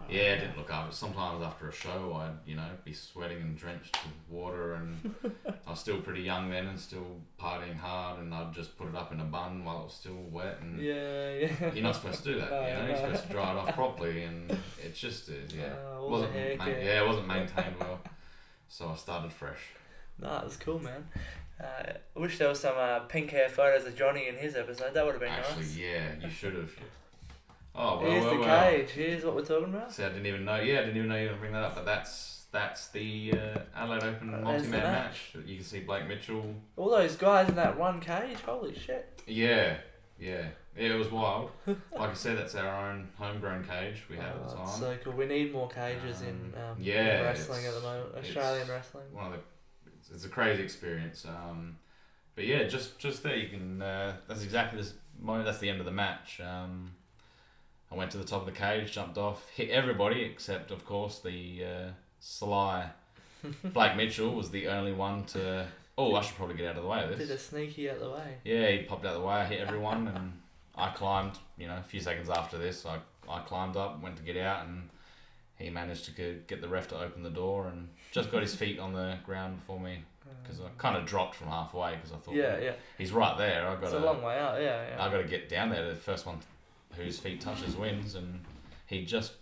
yeah, I didn't look after it. Sometimes after a show, I'd, be sweating and drenched with water, and I was still pretty young then and still partying hard, and I'd just put it up in a bun while it was still wet, and you're not supposed to do that, you're supposed to dry it off properly, and it just is, it wasn't maintained well, so I started fresh. Nah, that's cool, man. I wish there was some pink hair photos of Johnny in his episode. That would have been nice. Actually, yeah, you should have. Oh, well, here's the cage. Here's what we're talking about. See, I didn't even know. Yeah, I didn't even know you were going to bring that up. But that's the Adelaide Open multi-man match. You can see Blake Mitchell. All those guys in that one cage. Holy shit. Yeah. It was wild. Like I said, that's our own homegrown cage we have at the time. So cool. We need more cages in wrestling at the moment. Australian wrestling. It's a crazy experience. But yeah, just there you can. That's exactly this moment. That's the end of the match. I went to the top of the cage, jumped off, hit everybody except, of course, the sly Blake Mitchell was the only one to. Oh, I should probably get out of the way of this. Did a sneaky out of the way. Yeah, he popped out of the way. I hit everyone, and I climbed. A few seconds after this, I climbed up, went to get out, and he managed to get the ref to open the door, and just got his feet on the ground before me, because I kind of dropped from halfway because I thought, he's right there. It's a long way out. Yeah. I got to get down there. The first one whose feet touches wins, and he just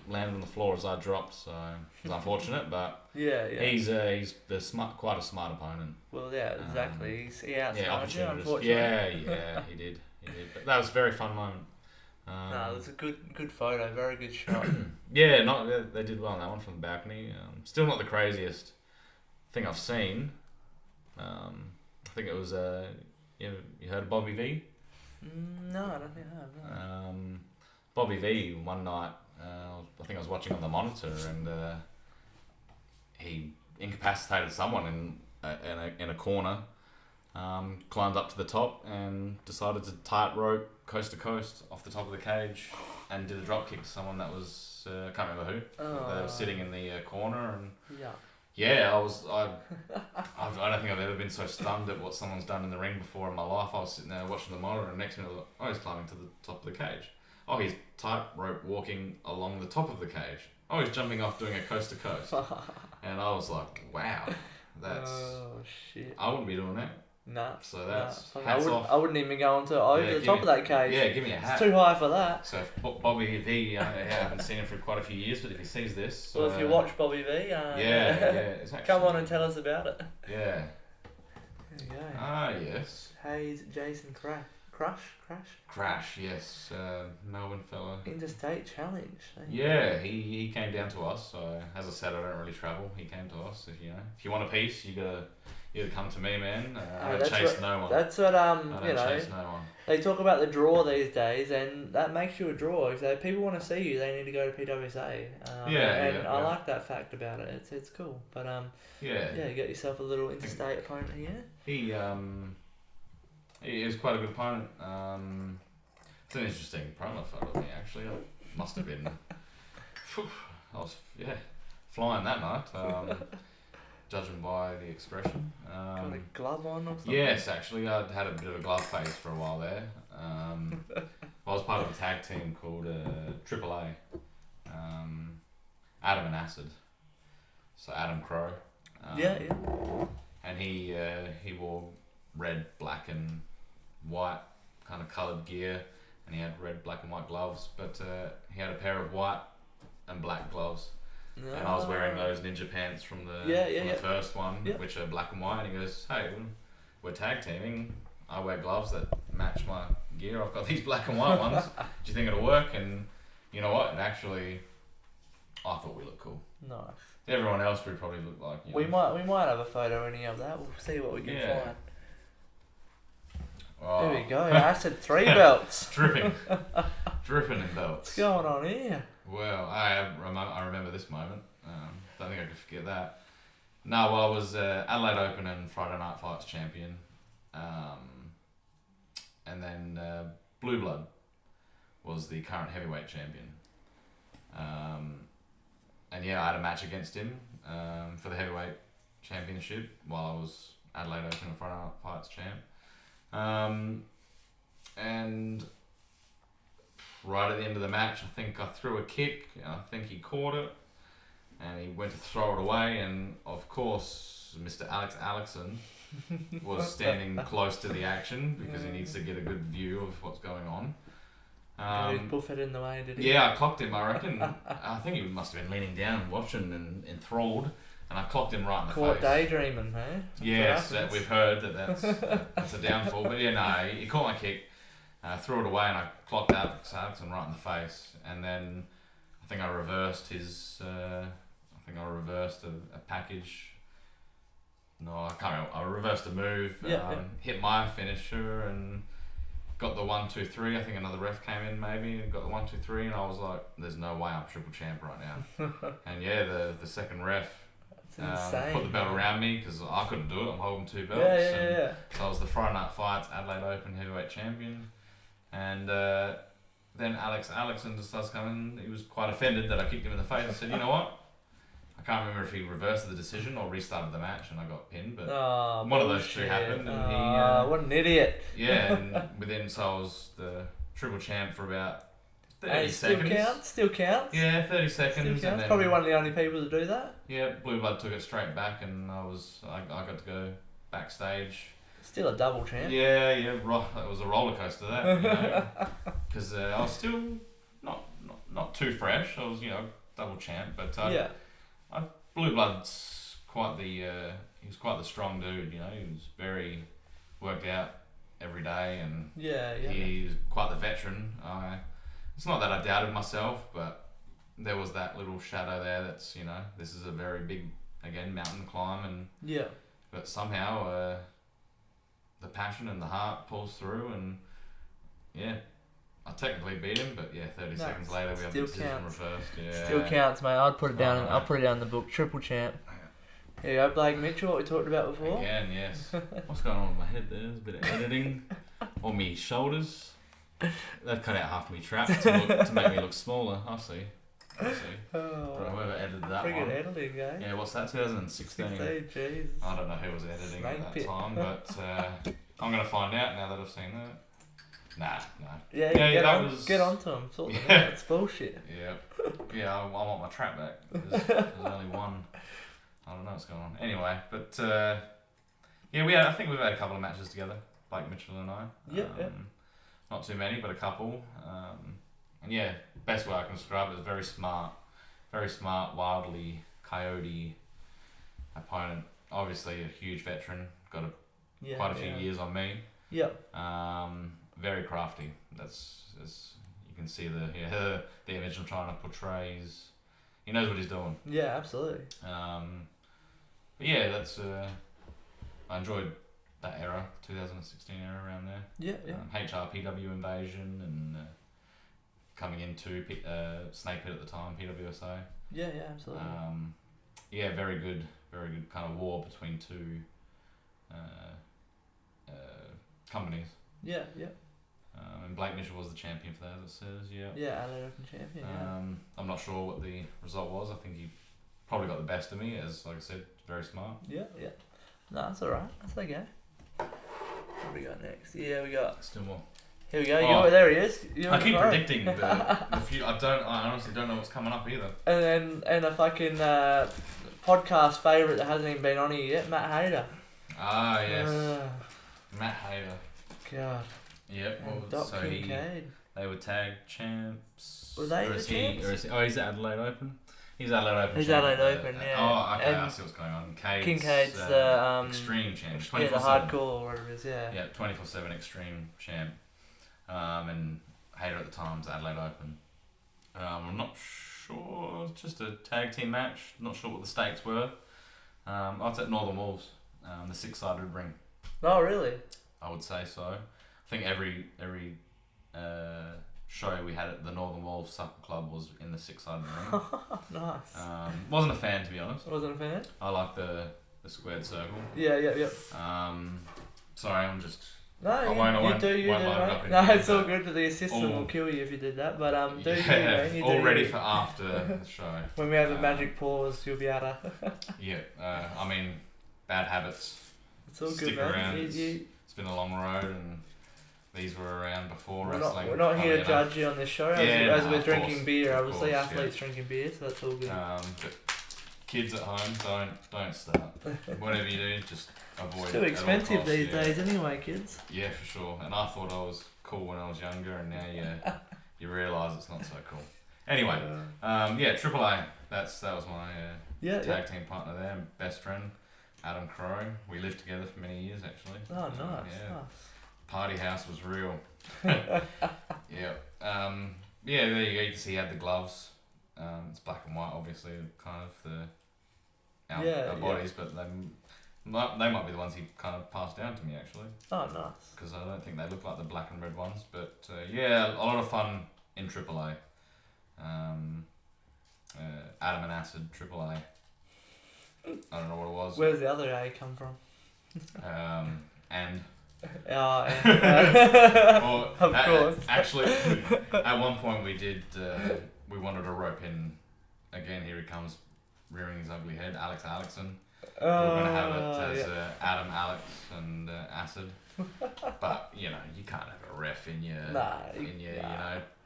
landed on the floor as I dropped, so it was unfortunate, but he's quite a smart opponent. Well, yeah, exactly. He outsmarted you, unfortunately. Yeah, he did. But that was a very fun moment. No, it was a good photo, very good shot. They did well on that one from the balcony. Still not the craziest thing I've seen. I think it was you heard of Bobby V? No, I don't think I have. No. Bobby V one night, I think I was watching on the monitor, and he incapacitated someone in a corner. Climbed up to the top and decided to tightrope coast to coast off the top of the cage, and did a drop kick to someone that was I can't remember who. They were sitting in the corner, and I don't think I've ever been so stunned at what someone's done in the ring before in my life. I was sitting there watching the monitor, and next minute I was like, he's climbing to the top of the cage. Oh, he's tightrope walking along the top of the cage. Oh, he's jumping off doing a coast to coast. And I was like, wow, that's. Oh shit! I wouldn't be doing that. Nah. So that's hats off. I wouldn't even go over the top of that cage. Yeah, give me a hat. It's too high for that. So if Bobby V, I haven't seen him for quite a few years, but if he sees this, well, if you watch Bobby V, it's actually, come on and tell us about it. Yeah. There you go. Ah, yes. Hayes, Jason, Crash, yes. Melbourne fella. Interstate Challenge. Yeah, he came down to us. So as I said, I don't really travel. He came to us. If you want a piece, you gotta come to me, man. I don't chase no one. That's what chase no one. They talk about the draw these days, and that makes you a draw. If people want to see you, they need to go to PWSA. I like that fact about it. It's cool. But you get yourself a little interstate opponent here. He was quite a good opponent. It's an interesting promo photo of me, actually. It must have been I was flying that night. Judging by the expression. Got a glove on or something? Yes, actually, I'd had a bit of a glove phase for a while there. I was part of a tag team called AAA. Adam and Acid. So Adam Crow. Yeah. And he wore red, black, and white kind of coloured gear, and he had red, black, and white gloves. But he had a pair of white and black gloves. And I was wearing those ninja pants from the first one, which are black and white. And he goes, "Hey, we're tag teaming. I wear gloves that match my gear. I've got these black and white ones. Do you think it'll work?" And you know what? It actually, I thought we looked cool. Nice. Everyone else would probably look like. You We know, might have a photo or any of that. We'll see what we can find. Oh. There we go. Acid 3 belts. Dripping in belts. What's going on here? Well, I remember this moment. Don't think I could forget that. No, well, I was Adelaide Open and Friday Night Fights champion. And then Blue Blood was the current heavyweight champion. And yeah, I had a match against him for the heavyweight championship while I was Adelaide Open and Friday Night Fights champ. And right at the end of the match, I think I threw a kick, and I think he caught it, and he went to throw it away, and of course, Mr. Alex Alexson was standing close to the action because he needs to get a good view of what's going on. Did he buff it in the way, did he? Yeah, I clocked him, I reckon. I think he must have been leaning down, watching and enthralled, and I clocked him right in the Caught face. daydreaming, hey? Yes, we've heard that's a downfall, but yeah, no, he caught my kick. Threw it away and I clocked Alex Alexson right in the face, and then I think I reversed a package. No, I can't remember. I reversed a move, hit my finisher and got the 1, 2, 3. I think another ref came in maybe and got the 1, 2, 3, and I was like, "There's no way I'm triple champ right now." And yeah, the second ref put the belt around me because I couldn't do it. I'm holding 2 belts. Yeah. So I was the Friday Night Fights Adelaide Open heavyweight champion. And then Alex Alexson just starts coming. He was quite offended that I kicked him in the face. I said, "You know what? I can't remember if he reversed the decision or restarted the match and I got pinned, but one of those two happened." And what an idiot. Yeah, and so I was the triple champ for about 30 seconds. Still counts. Yeah, 30 seconds. And then, probably one of the only people to do that. Yeah, Blue Blood took it straight back, and I got to go backstage. Still a double champ. Yeah, it was a roller coaster that, because I was still not too fresh. I was double champ, but Blue Blood's he was quite the strong dude. He was very worked out every day, and he was quite the veteran. It's not that I doubted myself, but there was that little shadow there. That's this is a very big mountain to climb, and but somehow. The passion and the heart pulls through, and I technically beat him, but 30 seconds later we have the decision reversed. Yeah. Still counts, mate. I'll put it down. I'll put it down in the book. Triple champ. Here you go, Blake Mitchell. What we talked about before. Again, yes. What's going on with my head there? There's a bit of editing on me shoulders. They've cut out half of me trap to make me look smaller. I see. Whoever edited that one. Editing, eh? Yeah, what's that? 2016. Jesus. I don't know who was editing at that time, but I'm going to find out now that I've seen that. Nah. Get onto them. Sort them out. It's bullshit. Yeah, I want my trap back. There's only one. I don't know what's going on. Anyway, but I think we've had a couple of matches together, Blake Mitchell and I. Not too many, but a couple. And best way I can describe it is very smart, wildly coyote opponent. Obviously a huge veteran, got quite a few years on me. Very crafty. That's you can see the image I'm trying to portray. He knows what he's doing. Yeah, absolutely. But that's I enjoyed that era, 2016 era around there. HRPW invasion and. Coming into Snake Pit at the time, PWSA. Yeah, absolutely. Very good kind of war between two companies. And Blake Mitchell was the champion for that, as it says. Yeah. Yeah, Adelaide Open champion. Yeah. I'm not sure what the result was. I think he probably got the best of me, as like I said, very smart. Yeah. No, that's alright. That's okay. What do we got next? Yeah, we got. Still more. Here we go. There he is. I keep predicting the few. I honestly don't know what's coming up either. And a fucking podcast favourite that hasn't even been on here yet, Matt Hayter. Ah yes, Matt Hayter. God. Yep. Well, so they were tag champs. Were they the champs? He's at Adelaide Open. He's Adelaide Open. He's Adelaide Open, yeah. Oh, okay. I see what's going on. Kincaid's the extreme champ. Yeah, the hardcore or whatever it is. Yeah. Yeah, 24/7 extreme champ. And Hayter at the time's Adelaide Open. I'm not sure. It's just a tag team match. Not sure what the stakes were. It's at Northern Wolves, the 6-sided ring. Oh, really? I would say so. I think every show we had at the Northern Wolves Supper Club was in the 6-sided ring. Nice. Wasn't a fan, to be honest. Wasn't a fan? I like the squared circle. Yeah. Sorry, I'm just... No, you do, mate. No, it's all good. The assistant will kill you if you did that. But all ready for after the show. When we have a magic pause, you'll be able to. Yeah, I mean, bad habits. It's all stick good, around. man. It's been a long road, and these were around before wrestling. We're not here to judge you on this show. As we're drinking beer, obviously athletes drinking beer, so that's all good. But kids at home, don't start. Whatever you do, just avoid. It's too expensive these days, anyway, kids. Yeah, for sure. And I thought I was cool when I was younger, and now you realise it's not so cool. Anyway, AAA. That was my tag team partner there, and best friend, Adam Crow. We lived together for many years, actually. Oh, nice. Party house was real. Yeah. There you go. You can see he had the gloves. It's black and white, obviously, kind of our bodies, but they might be the ones he kind of passed down to me, actually. Oh, nice. Because I don't think they look like the black and red ones, but a lot of fun in AAA. Adam and Acid AAA. I don't know what it was. Where's the other A come from? And. Of course. Actually, at one point we did. We wanted to rope in. Again, here he comes, rearing his ugly head. Alex Alexson. We were going to have it as Adam, Alex, and Acid. But you can't have a ref in your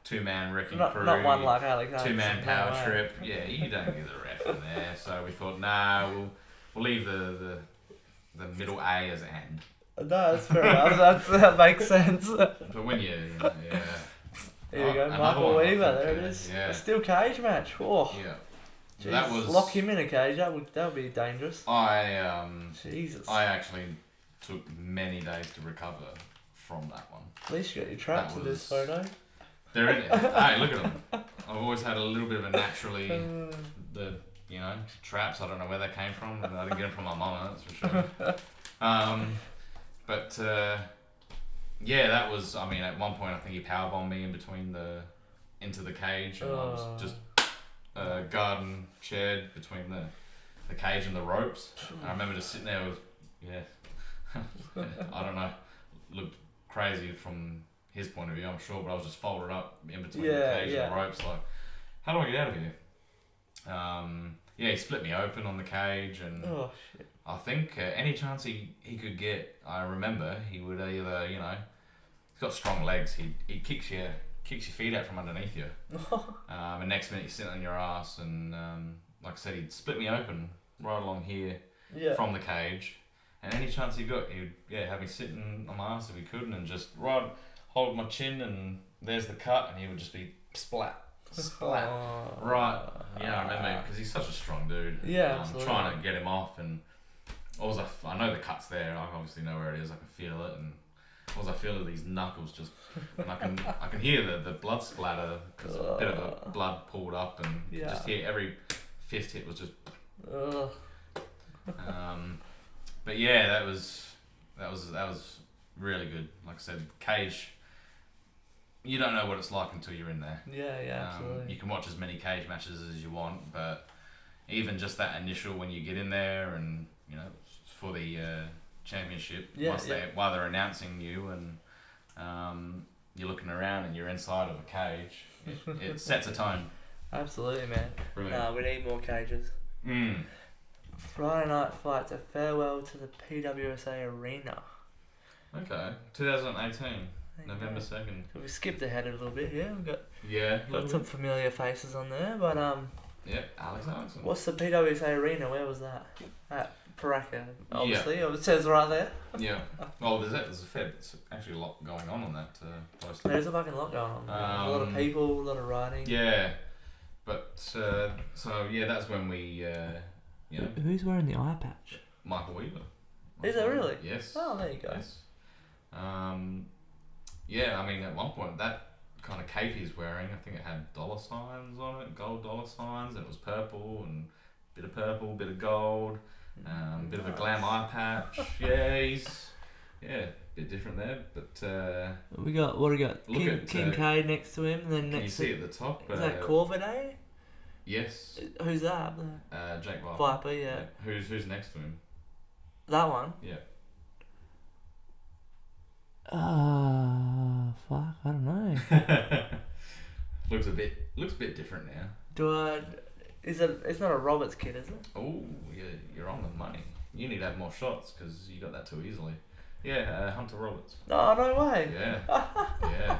two-man wrecking crew. Not one like Alex. Two-man power trip. Yeah, you don't get a ref in there. So we thought, we'll leave the middle A as and. No, that's fair enough. That makes sense. But when you know, Here we go, Michael Weaver. There it is. Yeah. A steel cage match. Oh. Yeah. Jeez, that was lock him in a cage. That would be dangerous. Jesus. I actually took many days to recover from that one. At least you got your traps in this photo. They're in it. Hey, look at them. I've always had a little bit of a naturally traps. I don't know where they came from. I didn't get them from my mama, that's for sure. But that was. I mean, at one point I think he powerbombed me into the cage, and I was just garden chaired between the cage and the ropes. And I remember just sitting there with I don't know, looked crazy from his point of view, I'm sure, but I was just folded up in between the cage and the ropes, like, how do I get out of here? He split me open on the cage, and I think any chance he could get, I remember he would either, he's got strong legs, he kicks your feet out from underneath you, and next minute you're sitting on your ass, and like I said, he'd split me open right along here from the cage, and any chance he got, he would have me sitting on my ass if he couldn't, and just hold my chin, and there's the cut, and he would just be splat. Right. Yeah, I remember, because he's such a strong dude. Yeah, I'm trying to get him off, and I know the cut's there. I obviously know where it is. I can feel it, and all I feel are these knuckles just. And I can hear the blood splatter because a bit of the blood pulled up, and just hear every fist hit was just. But that was really good. Like I said, cage. You don't know what it's like until you're in there. Yeah, absolutely. You can watch as many cage matches as you want, but even just that initial when you get in there, and for the championship, while they're announcing you, and you're looking around and you're inside of a cage, it sets a tone. Absolutely, man. Brilliant. Nah, we need more cages. Friday night fights, a farewell to the PWSA arena. Okay, 2018, November 2nd. So we skipped ahead a little bit here. We've got some familiar faces on there, but yeah, Alex Alexson. what's the PWSA arena? Where was that? At Paraka, obviously. It says right there. Yeah. Well, there's actually a lot going on that post. There's a fucking lot going on. A lot of people, a lot of riding. Yeah, but so yeah, that's when we Who's wearing the eye patch? Michael Weaver. Is it really? Yes. Oh, there you go. Yes. Yeah, I mean, at one point, that kind of cape he's wearing, I think it had dollar signs on it, gold dollar signs, and it was purple, and bit of purple, bit of gold, bit of a glam eye patch. Yeah, he's a bit different there, but what do we got? King K next to him, and then can you see at the top? Is that Corvidae? Yes. Who's that? Jake Viper. Viper, yeah. Who's next to him? That one? Yeah. Fuck, I don't know. looks a bit different now. It's not a Roberts kid, is it? Oh, yeah, you're on the money. You need to have more shots because you got that too easily. Yeah, Hunter Roberts. Oh, no way. Yeah. Yeah.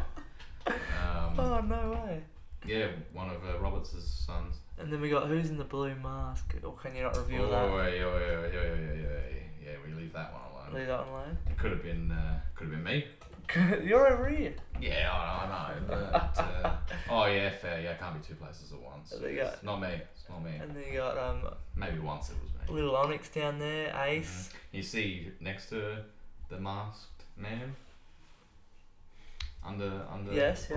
Oh, no way. Yeah, one of Roberts' sons. And then we got who's in the blue mask. Or can you not reveal that? Yeah, we leave that one alone. Leave that one alone. It could have been me. You're over here. Yeah, I know. But, oh yeah, fair. Yeah, can't be two places at once. It's not me. It's not me. And then you got maybe once it was me. Little Onyx down there, Ace. You see next to the masked man. Under. Yes.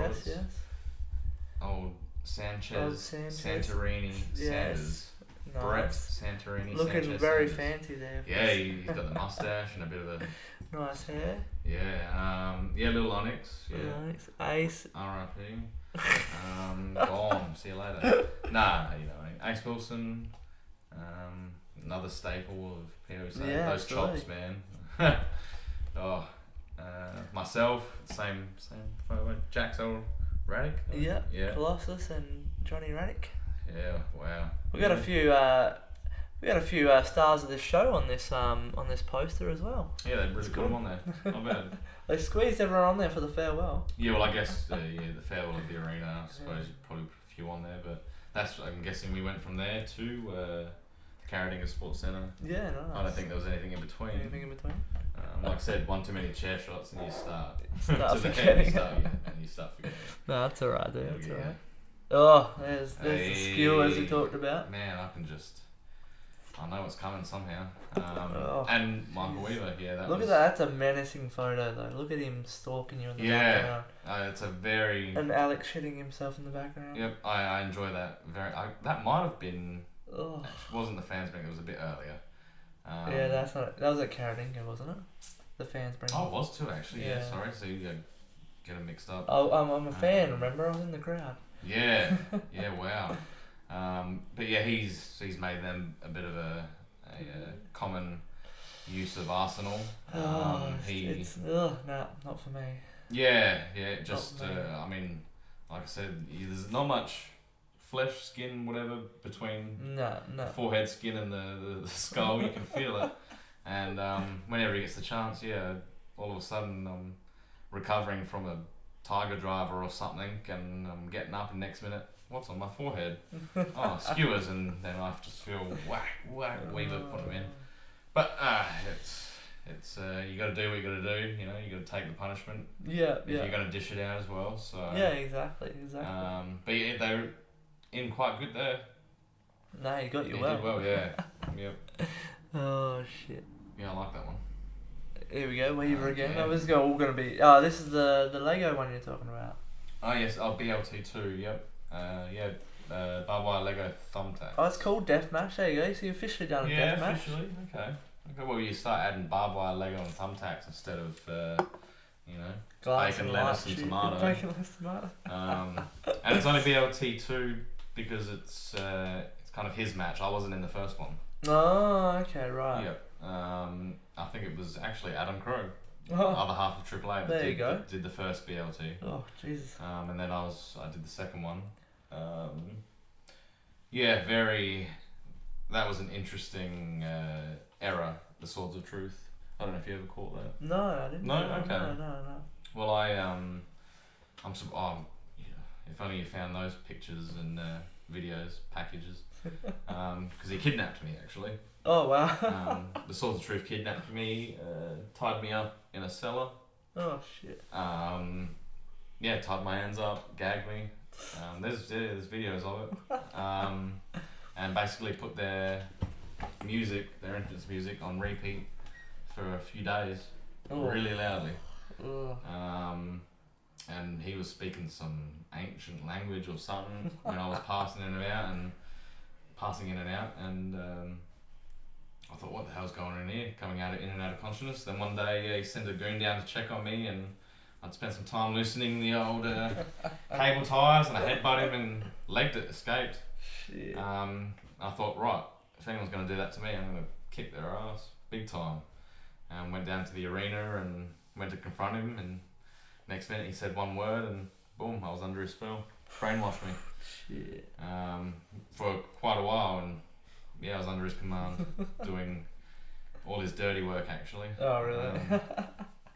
Old Sanchez. Santorini. Yes. Sanders. Nice. Brett Santorini. Looking Sanchez very Sanders. fancy there. Yeah, he's got the mustache and a bit of a nice hair. Yeah, Little Onyx. Yeah. Little Onyx. Ace. R.I.P. Gone. See you later. Nah, Ace Wilson. Another staple of PWSA. Yeah, those absolutely. chops, man. Myself, same photo. Jaxel Raddick. Yeah. Colossus and Johnny Raddick. Yeah. Wow. We got a few stars of this show on this poster as well. Yeah, they really put them on there. Not bad. They squeezed everyone on there for the farewell. Yeah, well, I guess the farewell of the arena. I suppose you probably put a few on there, but I'm guessing we went from there to the Carradinga Sports Centre. Yeah, nice. I don't think there was anything in between. Anything in between? Like I said, one too many chair shots and you start forgetting. you start forgetting. No, that's alright, dude. That's Yeah. alright. Oh, there's the skewers we talked about. Man, I know what's coming somehow. And Michael Weaver, Look at that, that's a menacing photo though. Look at him stalking you in the background. It's a very... And Alex shitting himself in the background. Yep, I enjoy that. That might have been... Oh. It wasn't the fans bring, it was a bit earlier. Yeah, that was at Carradinga, wasn't it? The fans bring. Oh, it was too actually, yeah. Sorry, so you get them mixed up. Oh, I'm a fan, remember? I was in the crowd. Yeah, wow. But yeah, he's made them a bit of a common use of Arsenal. No, not for me. Yeah, just I mean, like I said, there's not much flesh, skin, whatever between the forehead skin and the skull. You can feel it, and whenever he gets the chance, all of a sudden I'm recovering from a tiger driver or something, and I'm getting up, and next minute, what's on my forehead? Oh, skewers, and then I just feel whack, Weaver put them in. But it's you got to do what you got to do. You got to take the punishment. Yeah. You're going to dish it out as well. So yeah, exactly. But yeah, they're in quite good there. No, you got you He well. did well, yeah. Yep. Oh shit. Yeah, I like that one. Here we go, Weaver again. Yeah. Oh, this is all going to be... this is the Lego one you're talking about. Oh yes, BLT2, yep. Barbed wire Lego thumbtack. Oh, it's called Deathmatch. There you go. So you officially done a Deathmatch. Yeah, officially. Okay. Well, you start adding barbed wire Lego and thumbtacks instead of, bacon, lettuce and tomato. Bacon, lettuce, tomato. And it's only BLT2 because it's kind of his match. I wasn't in the first one. Oh, okay, right. Yep. I think it was actually Adam Crow. other half of Triple A. There you go. Did the first BLT. Oh, Jesus. And then I did the second one. Yeah, that was an interesting era, the Swords of Truth. I don't know if you ever caught that. No, I didn't. No? Okay. No. Well, I'm if only you found those pictures and videos, packages. Because he kidnapped me, actually. Oh, wow. The Swords of Truth kidnapped me, tied me up in a cellar. Oh, shit. Yeah, tied my hands up, gagged me. There's videos of it. And basically put their entrance music on repeat for a few days, really loudly. And he was speaking some ancient language or something when I was passing in and out, and I thought, what the hell's going on in here? Coming in and out of consciousness. Then one day he sent a goon down to check on me, and I'd spent some time loosening the old cable ties, and I headbutted him and legged it, escaped. Shit. I thought, right, if anyone's going to do that to me, I'm going to kick their ass, big time. And went down to the arena and went to confront him, and next minute he said one word, and boom, I was under his spell. Brainwashed me. Shit. For quite a while, and yeah, I was under his command, doing all his dirty work, actually. Oh, really?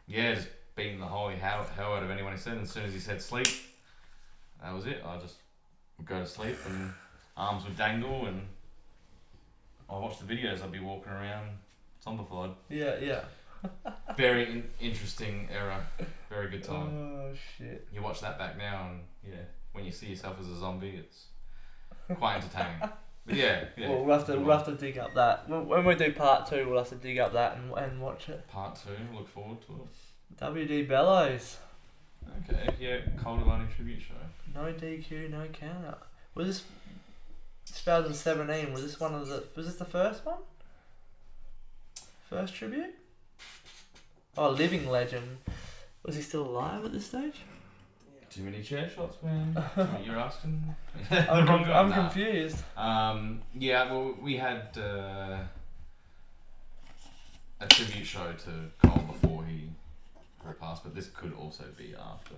Yeah, just beating the holy hell out of anyone he said. And as soon as he said sleep, that was it. I just would go to sleep, and arms would dangle, and I watched the videos. I'd be walking around zombified. Yeah. Very interesting era. Very good time. Oh, shit. You watch that back now, and yeah, when you see yourself as a zombie, it's quite entertaining. But yeah. Well, we'll have to dig up that. When we do part 2, we'll have to dig up that and watch it. Part 2, look forward to it. WD Bellows. Okay, yeah, Cold Alani tribute show. No DQ, no counter. Was this 2017? Was this was this the first one? First tribute? Oh, living legend. Was he still alive at this stage? Too many chair shots, man. You're asking? I'm confused. Yeah, well, we had a tribute show to Cole before he passed, but this could also be after.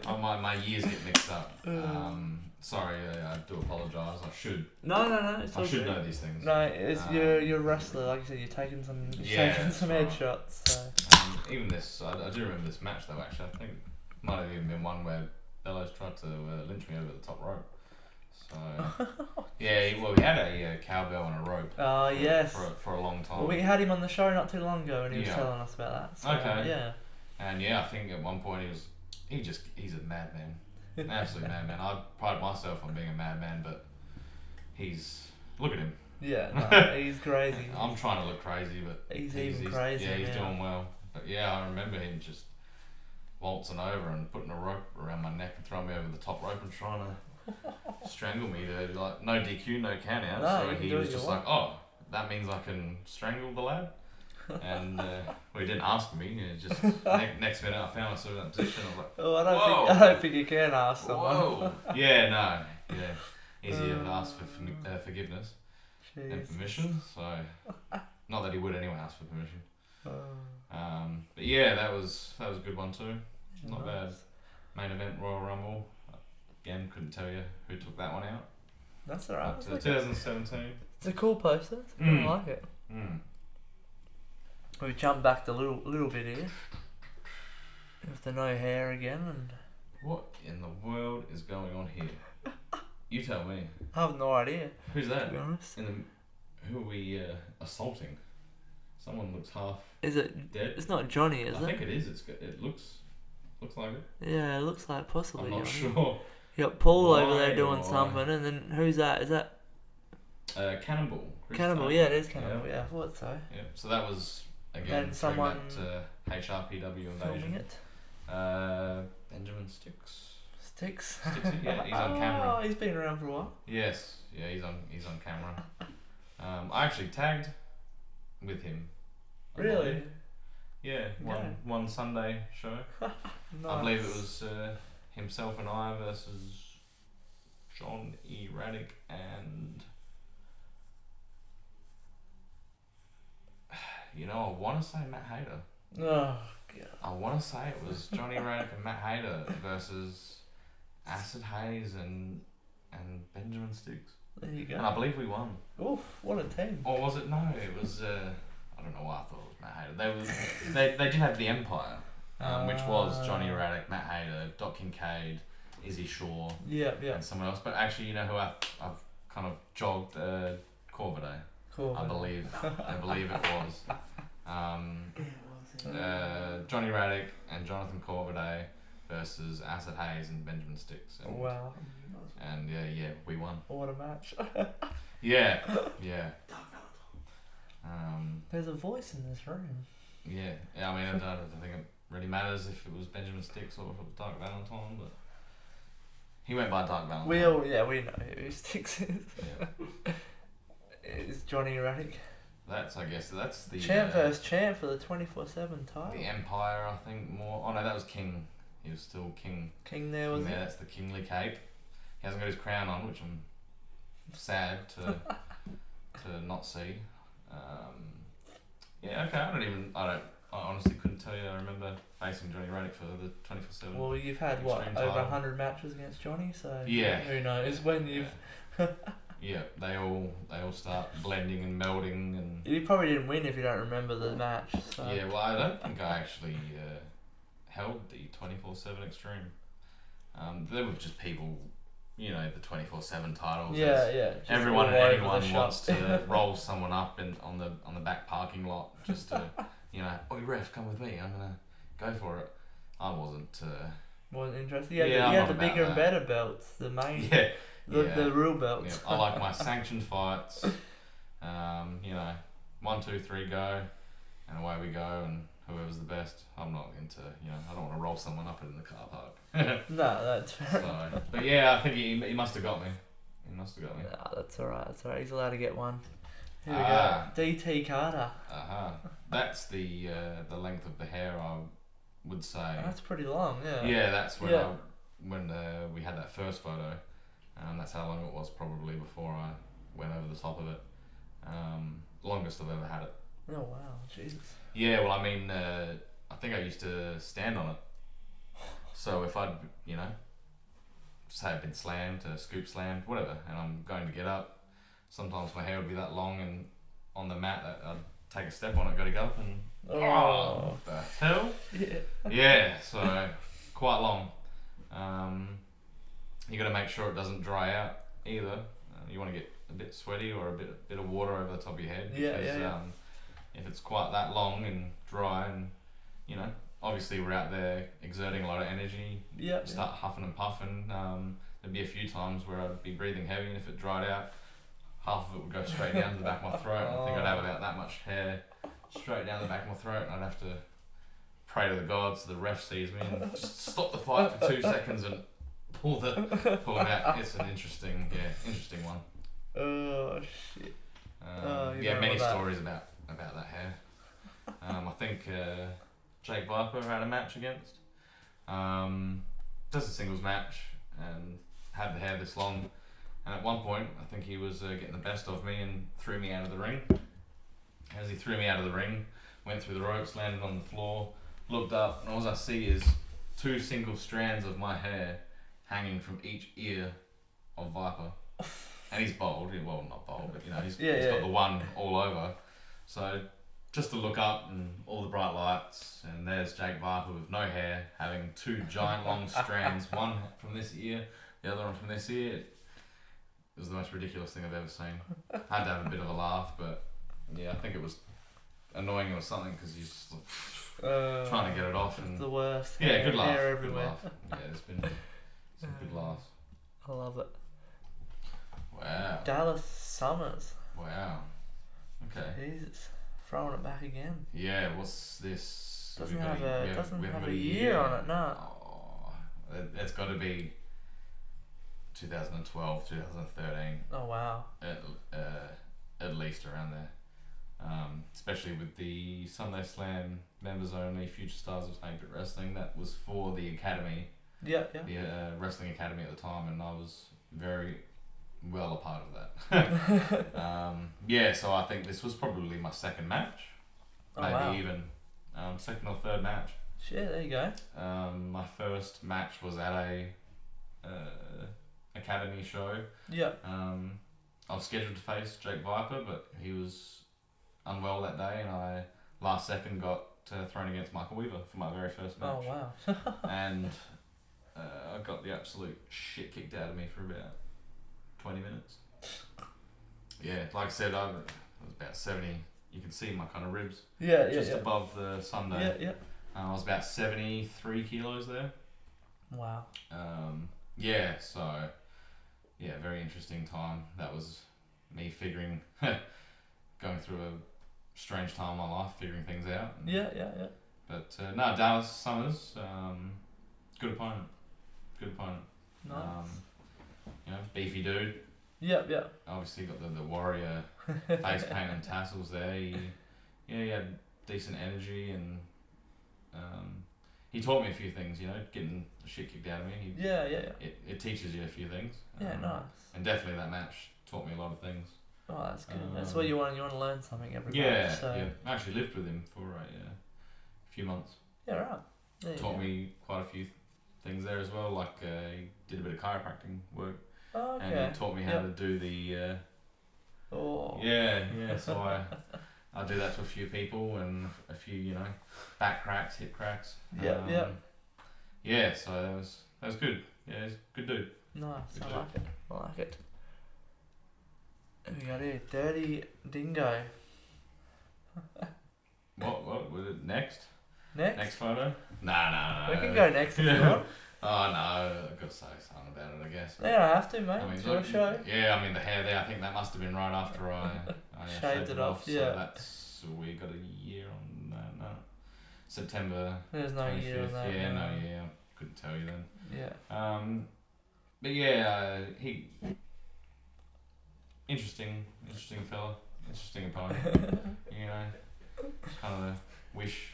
My years get mixed up. Sorry, I do apologise. I should. No. I should know these things. No, it's you're a wrestler, like you said. You're taking some headshots. So. Even this, I do remember this match though. Actually, I think it might have even been one where Bellows tried to lynch me over the top rope. So yeah, we had a cowbell and a rope. Oh yes. For a long time. Well, we had him on the show not too long ago, and he was telling us about that. So, okay. Yeah. And yeah, I think at one point he's a madman. An absolute madman. I pride myself on being a madman, but look at him. Yeah, no, he's crazy. I'm trying to look crazy, but he's crazy. Yeah, he's doing well. But yeah, I remember him just waltzing over and putting a rope around my neck and throwing me over the top rope and trying to strangle me. Like no DQ, no count out. No, so he was just like, oh, that means I can strangle the lad. And well, he didn't ask me. Just next minute, I found myself in that position. I was like, oh, I don't think you can ask someone. Whoa. Yeah, no, yeah, easier to ask for forgiveness and permission. So, not that he would anyway ask for permission. But yeah, that was a good one too. Not bad. Main event Royal Rumble. Again, couldn't tell you who took that one out. That's alright. 2017. It's a cool poster. I like it. We jump back a little bit here. With the no hair again, and what in the world is going on here? You tell me. I have no idea. Who's that? To be honest. Who are we assaulting? Someone looks half. Is it dead? It's not Johnny, is it? I think it is. It looks like it. Yeah, it looks like possibly. I'm not Johnny. sure. You got Paul over there doing something, and then who's that? Is that? Cannonball. Cannonball, yeah, it is Cannonball. Yeah, I thought so. Yeah, so that was again. And someone HRPW invasion. It. Benjamin Sticks. Sticks. Yeah, he's on camera. Oh, he's been around for a while. Yes, yeah, he's on camera. I actually tagged with him. Really? Yeah, one Sunday show. Nice. I believe it was himself and I versus John E. Raddick and I want to say Matt Hayter. Oh, I want to say it was Johnny Radic and Matt Hayter versus Acid Haze and Benjamin Sticks. there you go. And I believe we won. Oof, what a team. Or was it? No, it was. I don't know why I thought it was Matt Hayter. They did have the Empire, which was Johnny Radic, Matt Hayter, Doc Kincaid, Izzy Shaw, and someone else. But actually, you know who I've kind of jogged Corvidae. Cool. I believe it was. Johnny Radic and Jonathan Corvidae versus Acid Haze and Benjamin Sticks. And, Wow. And we won. What a match. Yeah. There's a voice in this room. Yeah. I mean, I don't think it really matters if it was Benjamin Sticks or if it was Dark Valentine, but he went by Dark Valentine. We know who Sticks is. Yeah. It's Johnny Radic. I guess that's the Champ versus champ for the 24/7 title. The Empire, I think more. Oh no, that was King. He was still King. King there was. Yeah, that's the kingly cape. He hasn't got his crown on, which I'm sad to not see. I honestly couldn't tell you. I remember facing Johnny Radic for the 24/7. Well, you've had what, over 100 matches against Johnny, so yeah. Who knows when you've. Yeah, they all start blending and melding, and You probably didn't win if you don't remember the match. So. yeah. Well, I don't think I actually held the 24/7 Extreme. There were just people, you know, the 24/7 titles. Yeah. Everyone and anyone wants to roll someone up on the back parking lot just to, you know, oh ref, come with me, I'm gonna go for it. I wasn't. Wasn't interested. Yeah, You I'm had not the about bigger and that. better belts, the main, Yeah. the real Yeah, belts. I like my sanctioned fights. You know, 1, 2, 3, go, and away we go, and whoever's the best. I'm not into, you know, I don't want to roll someone up in the car park. No, that's fair. So, but yeah, I think he must have got me. He must have got me. No, that's alright. He's allowed to get one. Here we Ah. go. DT Carter. That's the length of the hair, I would say. That's pretty long, yeah. Yeah, that's when Yeah. when we had that first photo. That's how long it was probably before I went over the top of it. Longest I've ever had it. Oh wow, Jesus. Yeah, well, I mean, I think I used to stand on it. So if I'd, you know, say I'd been slammed, scoop slammed, whatever, and I'm going to get up, sometimes my hair would be that long and on the mat that I'd take a step on it, go to go up, and what the hell? Yeah. Yeah, so quite long. You got to make sure it doesn't dry out either. You want to get a bit sweaty or a bit of water over the top of your head. Yeah. If it's quite that long and dry, and you know, obviously we're out there exerting a lot of energy. Yeah. Start huffing and puffing. There'd be a few times where I'd be breathing heavy, and if it dried out, half of it would go straight down to the back of my throat. I think I'd have about that much hair straight down the back of my throat, and I'd have to pray to the gods the ref sees me and just stop the fight for 2 seconds and pull it out. It's an interesting one. Oh shit. Many stories about that hair. I think Jake Viper had a match against. Does a singles match and had the hair this long, and at one point I think he was getting the best of me and threw me out of the ring. As he threw me out of the ring, went through the ropes, landed on the floor, looked up, and all I see is 2 single strands of my hair hanging from each ear of Viper. And he's bald, well, not bald, but you know, he's got the one all over. So just to look up and all the bright lights, and there's Jake Viper with no hair, having 2 giant long strands, one from this ear, the other one from this ear. It was the most ridiculous thing I've ever seen. I had to have a bit of a laugh, but yeah, I think it was annoying or something because you're just trying to get it off. And the worst. Yeah, good laugh. Hair Good everywhere. laugh. Yeah, there's been some good laughs. I love it. Wow. Dallas Summers. Wow. Okay. Jesus. Throwing it back again. Yeah, what's this? Doesn't We have got a year on it, no. Oh, it's got to be 2012, 2013. Oh wow. At least around there. Especially with the Sunday Slam members only Future Stars of Snake Pit Wrestling. That was for the academy. Yeah. The wrestling academy at the time, and I was very well a part of that. So I think this was probably my second match, maybe even. second or third match. Shit, there you go. My first match was at a academy show. Yeah. I was scheduled to face Jake Viper, but he was unwell that day, and I last second got thrown against Michael Weaver for my very first match. Oh wow. And I got the absolute shit kicked out of me for about 20 minutes. Yeah, like I said, I was about 70. You can see my kind of ribs. Yeah, just above the Sunday. Yeah. I was about 73 kilos there. Wow. So very interesting time. That was me figuring, going through a strange time in my life, figuring things out. Yeah. But no, Dallas Summers, good opponent. Nice. Beefy dude. Yeah. Obviously got the warrior face paint and tassels there. He had decent energy, and he taught me a few things. Getting the shit kicked out of me. It teaches you a few things. Nice. And definitely that match taught me a lot of things. Oh, that's good. That's what you want. You want to learn something every match. Yeah. I actually lived with him for a few months. Yeah, right. There you Taught go. me quite a few things there as well. Like he did a bit of chiropractic work. Oh, okay. And he taught me how to do the. Oh. Yeah. So I do that to a few people, and a few back cracks, hip cracks. Yeah. Yeah. So that was good. Yeah, he's a good dude. Nice. Good I dude. like it. We got here, Dirty Dingo. What was it next? Next Photo? Nah. We can go next if you want. Oh no, I've got to say something about it, I guess. You don't have to, mate. It's your look, show. Yeah, the hair there, I think that must have been right after I shaved it off. So yeah. We got a year on that. No. September. There's no 25th. year on that. Yeah, no year. I couldn't tell you then. Yeah. But yeah, he interesting fella, interesting opponent. Kind of the wish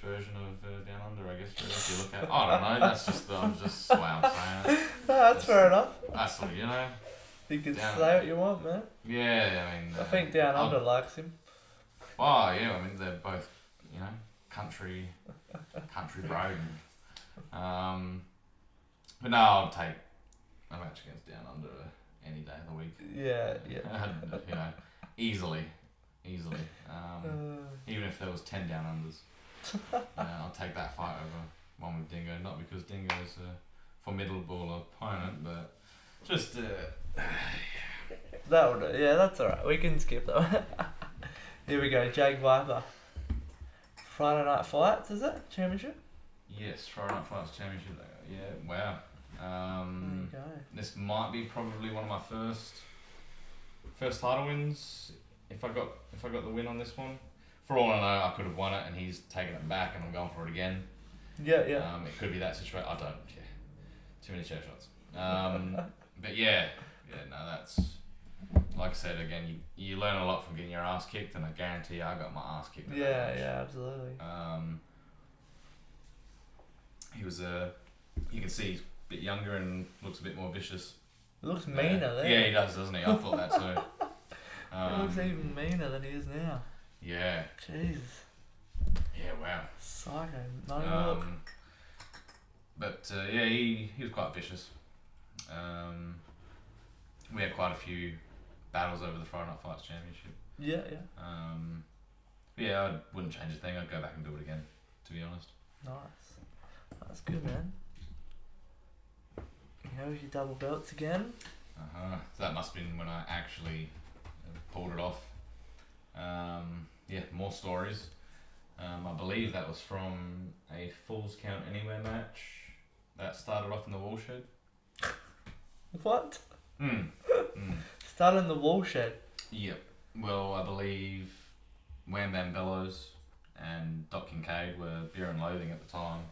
version of Down Under, I guess. Really, if you look at, I don't know. That's just I'm saying. That's fair enough. That's what You can Down say what you want, man. Yeah, I think Down Under likes him. Oh yeah, they're both country road. But no, I'll take a match against Down Under any day of the week. Yeah. Easily. Even if there was 10 Down Unders, I'll take that fight over one with Dingo. Not because Dingo's a formidable opponent, but just that would. Yeah, that's alright. We can skip that. Here we go. Jake Viper. Friday Night Fights, is it? Championship? Yes, Friday Night Fights Championship. Yeah, wow. There you go. This might be probably one of my first title wins. If I got the win on this one, for all I know, I could have won it, and he's taken it back, and I'm going for it again. Yeah. It could be that situation. I don't care. Too many chair shots. But yeah. No, that's like I said again. You learn a lot from getting your ass kicked, and I guarantee I got my ass kicked. Yeah, absolutely. He was you can see he's a bit younger and looks a bit more vicious. He looks meaner there. Yeah, he does, doesn't he? I thought that so. He looks even meaner than he is now. Yeah. Jesus. Yeah, wow. Psycho. Not even look. But he was quite vicious. We had quite a few battles over the Friday Night Fights Championship. Yeah. Yeah, I wouldn't change a thing. I'd go back and do it again, to be honest. Nice. That's good, man. Your double belts again. So that must have been when I actually pulled it off. More stories. I believe that was from a Falls Count Anywhere match that started off in the wall shed. What? Started in the wall shed? Yep. Well, I believe Wham Bam Bellows and Doc Kincaid were Beer and Loathing at the time,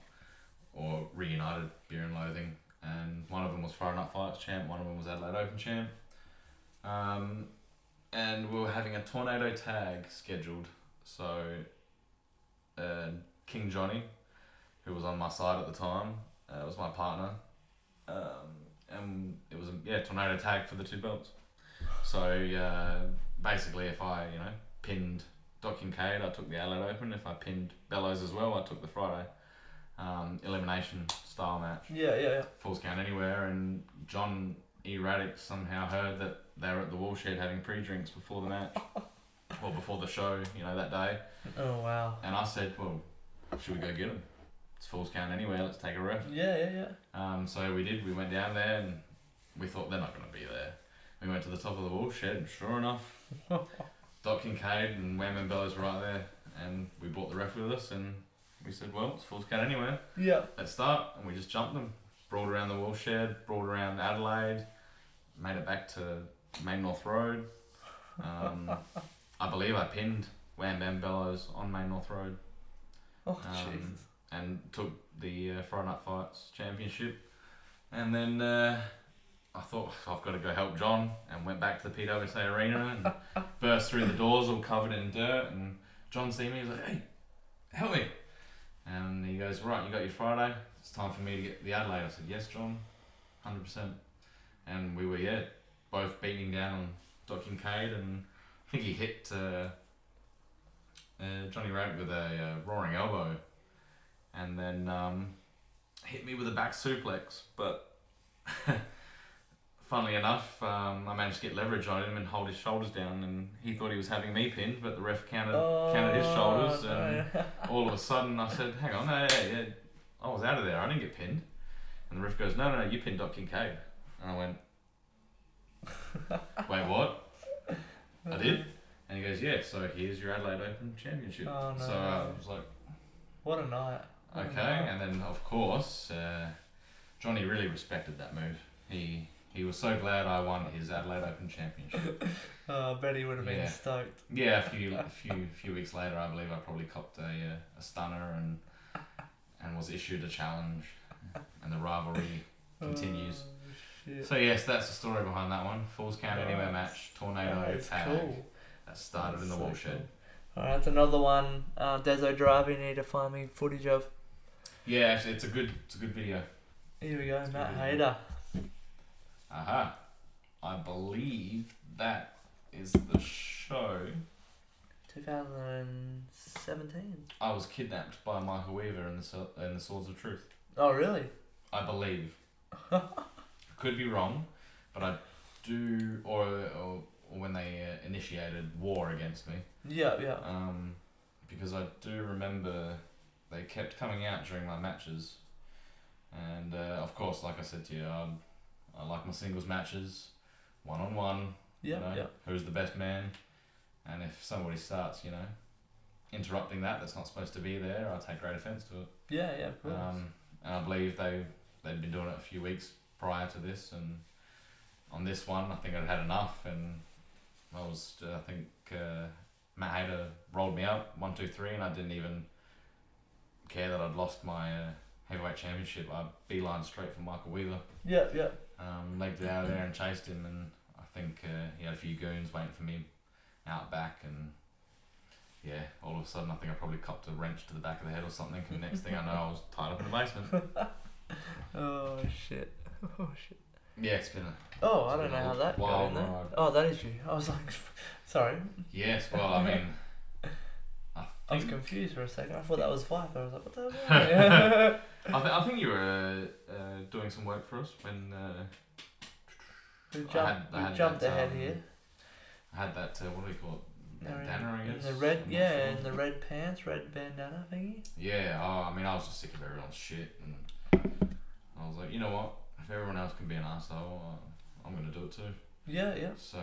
or reunited Beer and Loathing, and one of them was Friday Night Fights champ, one of them was Adelaide Open champ. And we were having a tornado tag scheduled, so King Johnny, who was on my side at the time, was my partner, and it was a tornado tag for the two belts. So basically, if I pinned Doc Kincaid, I took the Adelaide Open. If I pinned Bellows as well, I took the Friday elimination style match. Yeah. Falls count anywhere, and John Erratic somehow heard that they were at the Woolshed having pre-drinks before the match, or before the show, that day. Oh, wow. And I said, well, should we go get them? It's Falls count anywhere, let's take a ref. Yeah. So we did, we went down there, and we thought they're not going to be there. We went to the top of the Woolshed, and sure enough, Doc Kincaid and Wham and Bellows were right there, and we brought the ref with us, and we said, well, it's Falls count anywhere. Yeah. Let's start, and we just jumped them. Brought around the Woolshed, brought around Adelaide, made it back to Main North Road. I believe I pinned Wham Bam Bellows on Main North Road. Oh, Jesus. And took the Friday Night Fights Championship. And then I thought, I've got to go help John, and went back to the PWSA arena and burst through the doors all covered in dirt. And John see me, he's like, hey, help me. And he goes, right, you got your Friday? It's time for me to get the Adelaide. I said, yes, John, 100%. And we were, both beating down on Doc Kincaid, and I think he hit Johnny Rank with a roaring elbow, and then hit me with a back suplex. But funnily enough, I managed to get leverage on him and hold his shoulders down, and he thought he was having me pinned, but the ref counted his shoulders, and all of a sudden I said, hang on, no, I was out of there, I didn't get pinned. And the ref goes, no, you pinned Doc Kincaid. And I went, wait, what? I did? And he goes, yeah, so here's your Adelaide Open Championship. Oh, no. So I was like, what a night. Okay, and then of course, Johnny really respected that move. He was so glad I won his Adelaide Open Championship. I bet he would have been stoked. Yeah, a few weeks later, I believe I probably copped a stunner and was issued a challenge, and the rivalry continues. Shit. So yes, that's the story behind that one. Falls count anywhere match, tornado tag. Cool. That started in the Woolshed. Cool. Alright, that's another one. Deso Drive, you need to find me footage of. Yeah, actually, it's a good video. Here we go, Matt Hayter. Aha. I believe that is the show. 2017. I was kidnapped by Michael Weaver in the Swords of Truth. Oh, really? I believe. Could be wrong, but I do, or when they initiated war against me. Yeah. Because I do remember they kept coming out during my matches, and of course, like I said to you, I like my singles matches, 1-on-1. Yeah. Who's the best man? And if somebody starts, interrupting that's not supposed to be there, I take great offence to it. Yeah, of course. And I believe they'd been doing it a few weeks prior to this, and on this one, I think I'd had enough, and I was, Matt Hayter rolled me up 1, 2, 3, and I didn't even care that I'd lost my heavyweight championship. I beelined straight for Michael Weaver. Yeah. Legged it out of there and chased him, and I think he had a few goons waiting for me out back, and all of a sudden I think I probably copped a wrench to the back of the head or something, and next thing I know I was tied up in the basement. Oh shit. Yeah, it's been I don't know how that got in there. Ride. Oh, that is you. I was like, sorry. Yes, well, I mean, I was confused for a second. I thought that was Fife. I was like, what the hell? I think you were doing some work for us when We jumped ahead here. I had that, what do we call it? Bandana, I guess? In the red, in the red pants, red bandana thingy. Yeah, I mean, I was just sick of everyone's shit, and I was like, you know what? If everyone else can be an arsehole, I'm going to do it too. Yeah. So,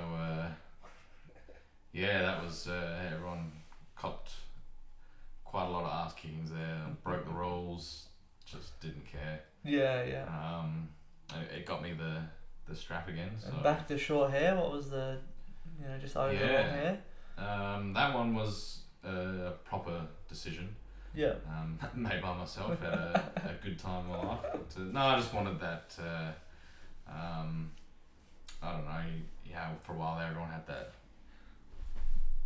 that was, everyone copped quite a lot of ass kickings there, broke the rules, just didn't care. Yeah. It got me the strap again. So. And back to short hair, what was the, just over long hair? That one was a proper decision. Yeah. Made by myself. Had a good time in my life. But, I just wanted that. I don't know. For a while there, everyone had that.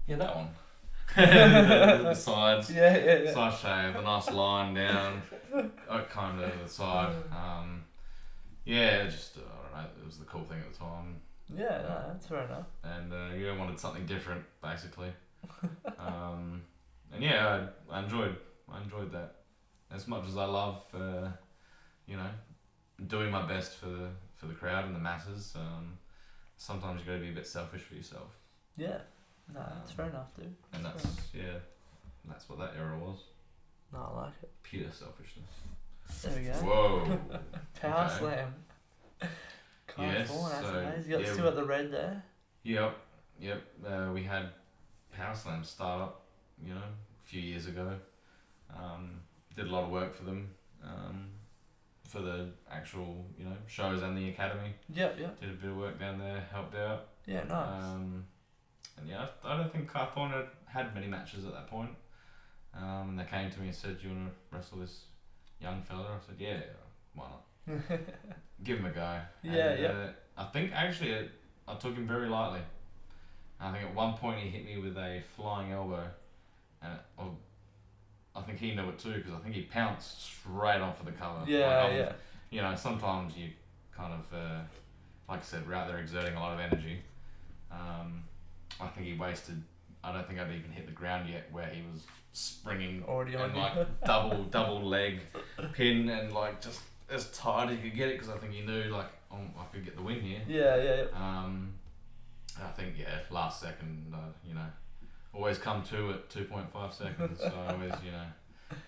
Yeah, that one. the sides. Yeah. Side shave, the nice line down. Kind of the side. Just I don't know. It was the cool thing at the time. Yeah, no, that's fair enough. And wanted something different, basically. And yeah, I enjoyed that as much as I love, you know, doing my best for the crowd and the masses. Sometimes you got to be a bit selfish for yourself. Yeah. No, that's fair enough, dude. And that's that's what that era was. No, I like it. Pure selfishness. There we go. Whoa. Powerslam. Yes, Acid so, Haze. You got yeah, still got the red there. Yep. We had Powerslam start up, you know, a few years ago. Did a lot of work for them, for the actual, you know, shows and the academy. Yeah. Did a bit of work down there, helped out. Yeah, nice. And yeah, I don't think Carthon had many matches at that point. And they came to me and said, "Do you want to wrestle this young fella?" I said, "Yeah, why not? Give him a go." And, I think actually I took him very lightly. I think at one point he hit me with a flying elbow, and I think he knew it too because I think he pounced straight on for the cover. Yeah. You know, sometimes you kind of, like I said, we're out there exerting a lot of energy. I think he wasted. I don't think I'd even hit the ground yet where he was springing Already on and you. like double leg pin and like just as tight as you could get it because I think he knew like I could get the win here. Yeah. I think last second, you know, always come to at 2.5 seconds. So I always, you know,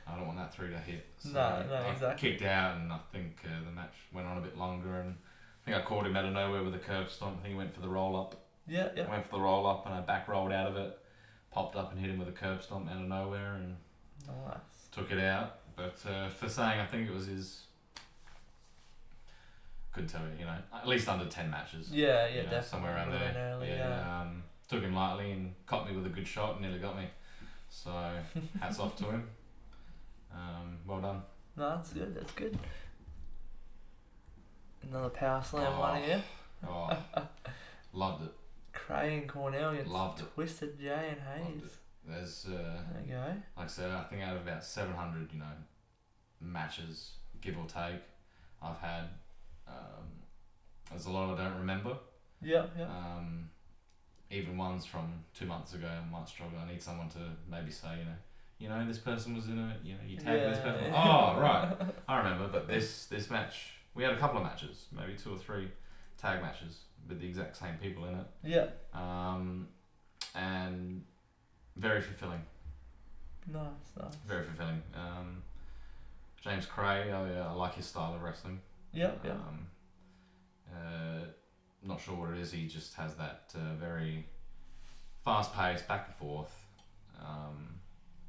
I don't want that 3 to hit. So No, I exactly. kicked out and I think the match went on a bit longer and I think I caught him out of nowhere with a curb stomp. I think he went for the roll up. Yeah. Went for the roll up and I back rolled out of it, popped up and hit him with a curb stomp out of nowhere and Nice. took it out. But for saying, I think it was his. Couldn't tell you, you know, at least under 10 matches. Yeah, you know, definitely. somewhere around there. Early, Took him lightly and caught me with a good shot and nearly got me. So hats off to him. Well done. No, that's good. Another Powerslam one here. Oh, loved it. Cray and Cornell against Loved it. Twisted J and Hayes. There's, There you go. like I said, I think out of about 700, you know, matches, give or take, I've had. There's a lot I don't remember. Yeah. Even ones from 2 months ago, I might struggle. I need someone to maybe say, you know, this person was in it. You know, you tagged this person. Yeah. Oh, right, I remember. But this match, we had a couple of matches, maybe 2 or 3 tag matches with the exact same people in it. Yeah. And very fulfilling. Nice. Very fulfilling. James Cray, I like his style of wrestling. Yeah. Not sure what it is. He just has that very fast pace, back and forth,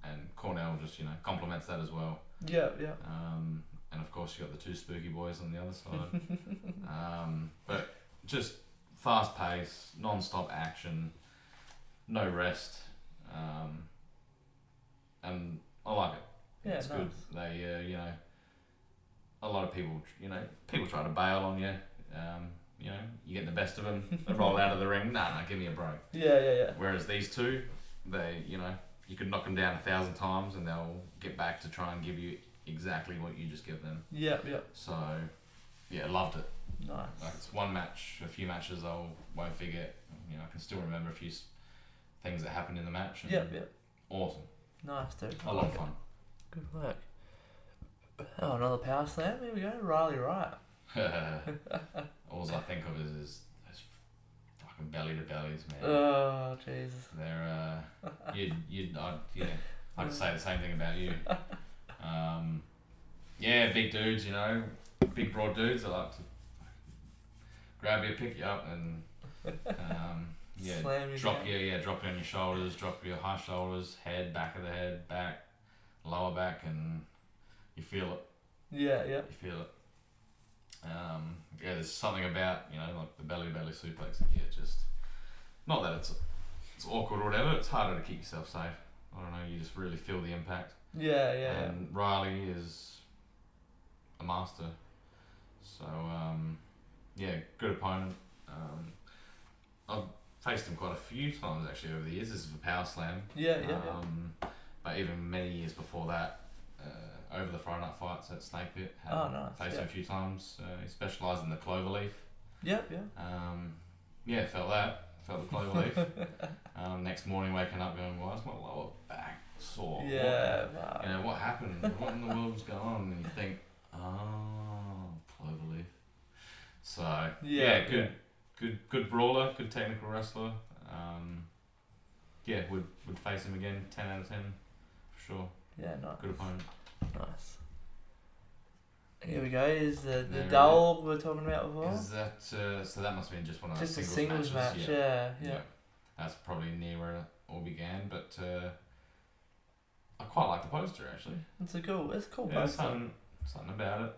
and Cornell just complements that as well. Yeah. And of course you got the 2 spooky boys on the other side. But just fast pace, non-stop action, no rest, and I like it. Yeah, It's nice. good. They a lot of people people try to bail on you. You get the best of them. They roll out of the ring. Nah, give me a break. Yeah. Whereas these 2, they you could knock them down 1,000 times and they'll get back to try and give you exactly what you just give them. Yeah. So, yeah, loved it. Nice. Like it's a few matches I won't forget. I can still remember a few things that happened in the match. And Yeah. Awesome. Nice, dude. A lot of fun. Good work. Oh, another Powerslam. Here we go. Riley Wright. All I think of is those fucking belly to bellies, man. Oh, Jesus. They're I could say the same thing about you. Big dudes, big broad dudes. I like to grab you, pick you up, and Slam you drop down. you, drop you on your shoulders, drop your high shoulders, head, back of the head, back, lower back, and you feel it. Yeah. You feel it. There's something about like the belly to belly suplex. Yeah, just not that it's awkward or whatever. It's harder to keep yourself safe. I don't know. You just really feel the impact. Yeah. And Riley is a master. So good opponent. I've faced him quite a few times actually over the years. This is for Powerslam. Yeah. But even many years before that. Over the Friday night fights at Snake Pit. Nice. Faced him a few times. He specialised in the cloverleaf. Yeah. Felt that. felt the cloverleaf. Next morning, waking up going, why is my lower back sore? Yeah, What, you know, what happened? What in the world's going on? And you think, oh, cloverleaf. So good brawler, good technical wrestler. Would face him again. 10 out of 10 for sure. Yeah, nice. Good opponent. Nice. Here we go. Is the There dull we were talking about before? Is that so? That must have been just one of those Just a singles match. matches. Yeah. That's probably near where it all began, but I quite like the poster actually. It's a cool Yeah, poster. something about it.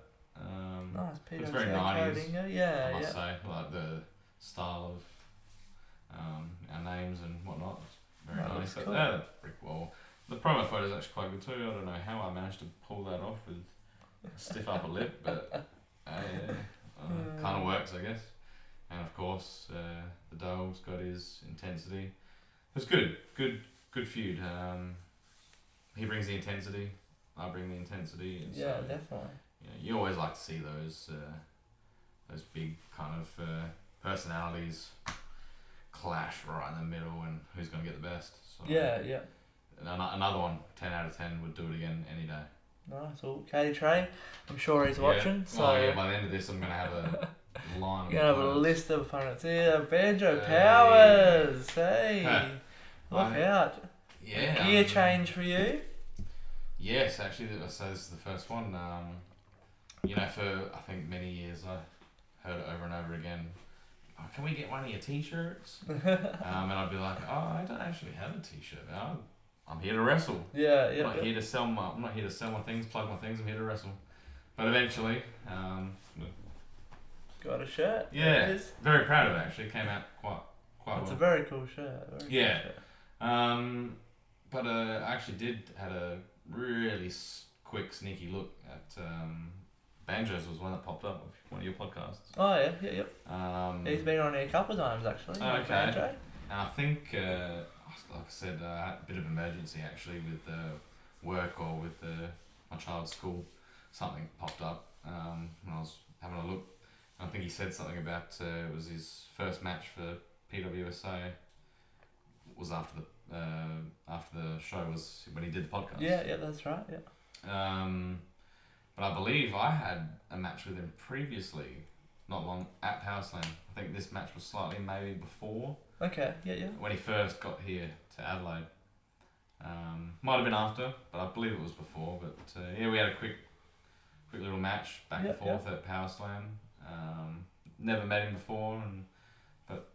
Nice. It's PWSA very 90s. coding. I Yeah, must yeah. say, like the style of our names and whatnot. It's very That nice. looks cool. The brick wall. The promo photo is actually quite good too. I don't know how I managed to pull that off with a stiff upper lip, but kind of works, I guess. And of course, the Dole's got his intensity. It was good feud. He brings the intensity. I bring the intensity. And Yeah, so, definitely. you always like to see those big kind of personalities clash right in the middle, and who's going to get the best. So, Yeah. another one, 10 out of 10, would do it again any day. Nice. Well, Katie Trey, I'm sure he's watching. So by the end of this, I'm going to have a line. you're gonna have a list of opponents here. Banjo Hey. Powers. Hey, look I- out. Yeah. Gear change for you. Yes, actually, so this is the first one. For I think many years I heard it over and over again. Oh, can we get one of your t-shirts? And I'd be like, oh, I don't actually have a t-shirt. I'm here to wrestle. Yeah. I'm not here to sell my things, plug my things. I'm here to wrestle. But eventually, Got a shirt. yeah, There it is. very proud of it. Actually, it came out quite It's well. a very cool shirt. Yeah. But I actually had a really quick, sneaky look at Banjos was one that popped up with one of your podcasts. Oh yeah. He's been on here a couple of times actually. Okay. Banjo. And I think, like I said, I had a bit of emergency actually with work or with my child's school. Something popped up when I was having a look. I think he said something about it was his first match for PWSA. Was after the show was when he did the podcast. Yeah, that's right. Yeah. But I believe I had a match with him previously, not long at Powerslam. I think this match was slightly maybe before. Okay. Yeah. When he first got here to Adelaide. Might have been after, but I believe it was before. But we had a quick little match back and forth at Powerslam. Never met him before, but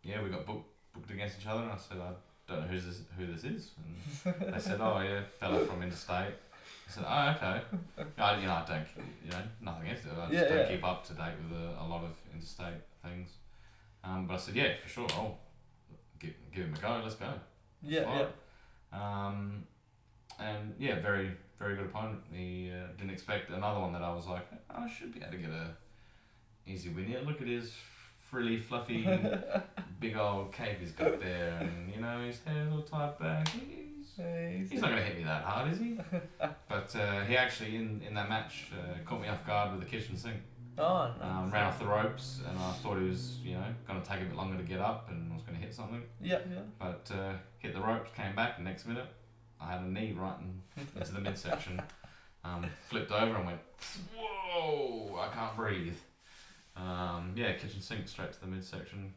we got booked against each other, and I said I don't know who this is, and they said, oh yeah, fella from interstate. I said, oh okay. I don't nothing against it. I just don't keep up to date with a lot of interstate things. But I said, yeah, for sure, I'll give him a go. Let's go. Yeah. And yeah, very very good opponent. He didn't expect another one that I was like, I should be able to get a easy win here. Look at his frilly, fluffy, big old cape he's got there, and his hair's all tied back. He's not going to hit me that hard, is he? But he actually, in that match, caught me off guard with the kitchen sink. Oh, nice. Ran off the ropes, and I thought he was, going to take a bit longer to get up, and I was going to hit something. Yeah. But hit the ropes, came back, and next minute, I had a knee right into the midsection. Flipped over and went, whoa, I can't breathe. Kitchen sink straight to the midsection.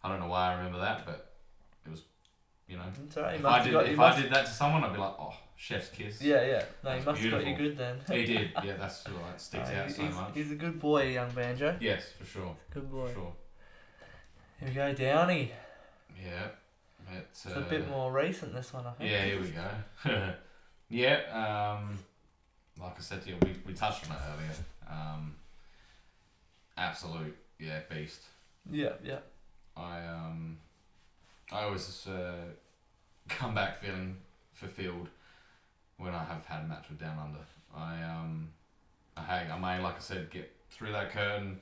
I don't know why I remember that, but it was, It's alright. if I did that to someone, I'd be like, oh, chef's kiss. Yeah. No, he That's must have got you beautiful. good then. He did, yeah, that's right. It sticks out so much. He's a good boy, young Banjo. Yes, for sure. Good boy. For sure. Here we go, Downey. Yeah. It's a bit more recent, this one, I think. Yeah, here we go. Like I said to you, we touched on it earlier. Absolute, beast. Yeah. I always come back feeling fulfilled when I have had a match with Down Under. I may, like I said, get through that curtain,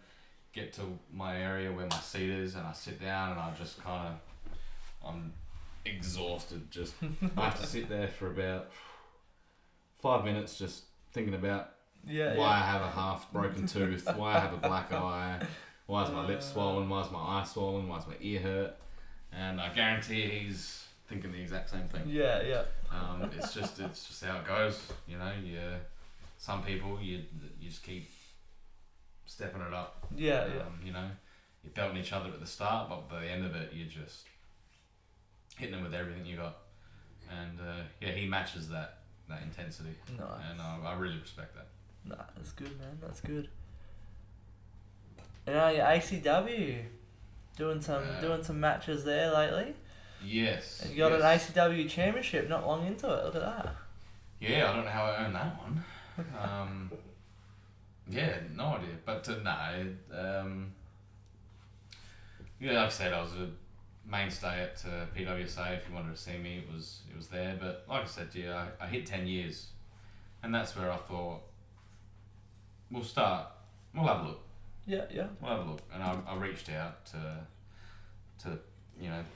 get to my area where my seat is, and I sit down and I just I'm exhausted. Just I have to sit there for about 5 minutes just thinking about why I have a half broken tooth, why I have a black eye, Why is my lip swollen? Why is my eye swollen? Why is my ear hurt? And I guarantee he's thinking the exact same thing. Yeah. It's just how it goes. You know, some people you just keep stepping it up. Yeah. You know, you're belting each other at the start, but by the end of it, you're just hitting them with everything you got. And he matches that intensity. Nice. And I really respect that. Nah, that's good, man. That's good. And now your ACW, doing some matches there lately. Yes. And you got an ACW championship not long into it. Look at that. Yeah, I don't know how I earned that one. No idea. But like I said, I was a mainstay at PWSA. If you wanted to see me, it was there. But like I said, I hit 10 years, and that's where I thought we'll have a look. Yeah. We'll have a look. And I reached out to the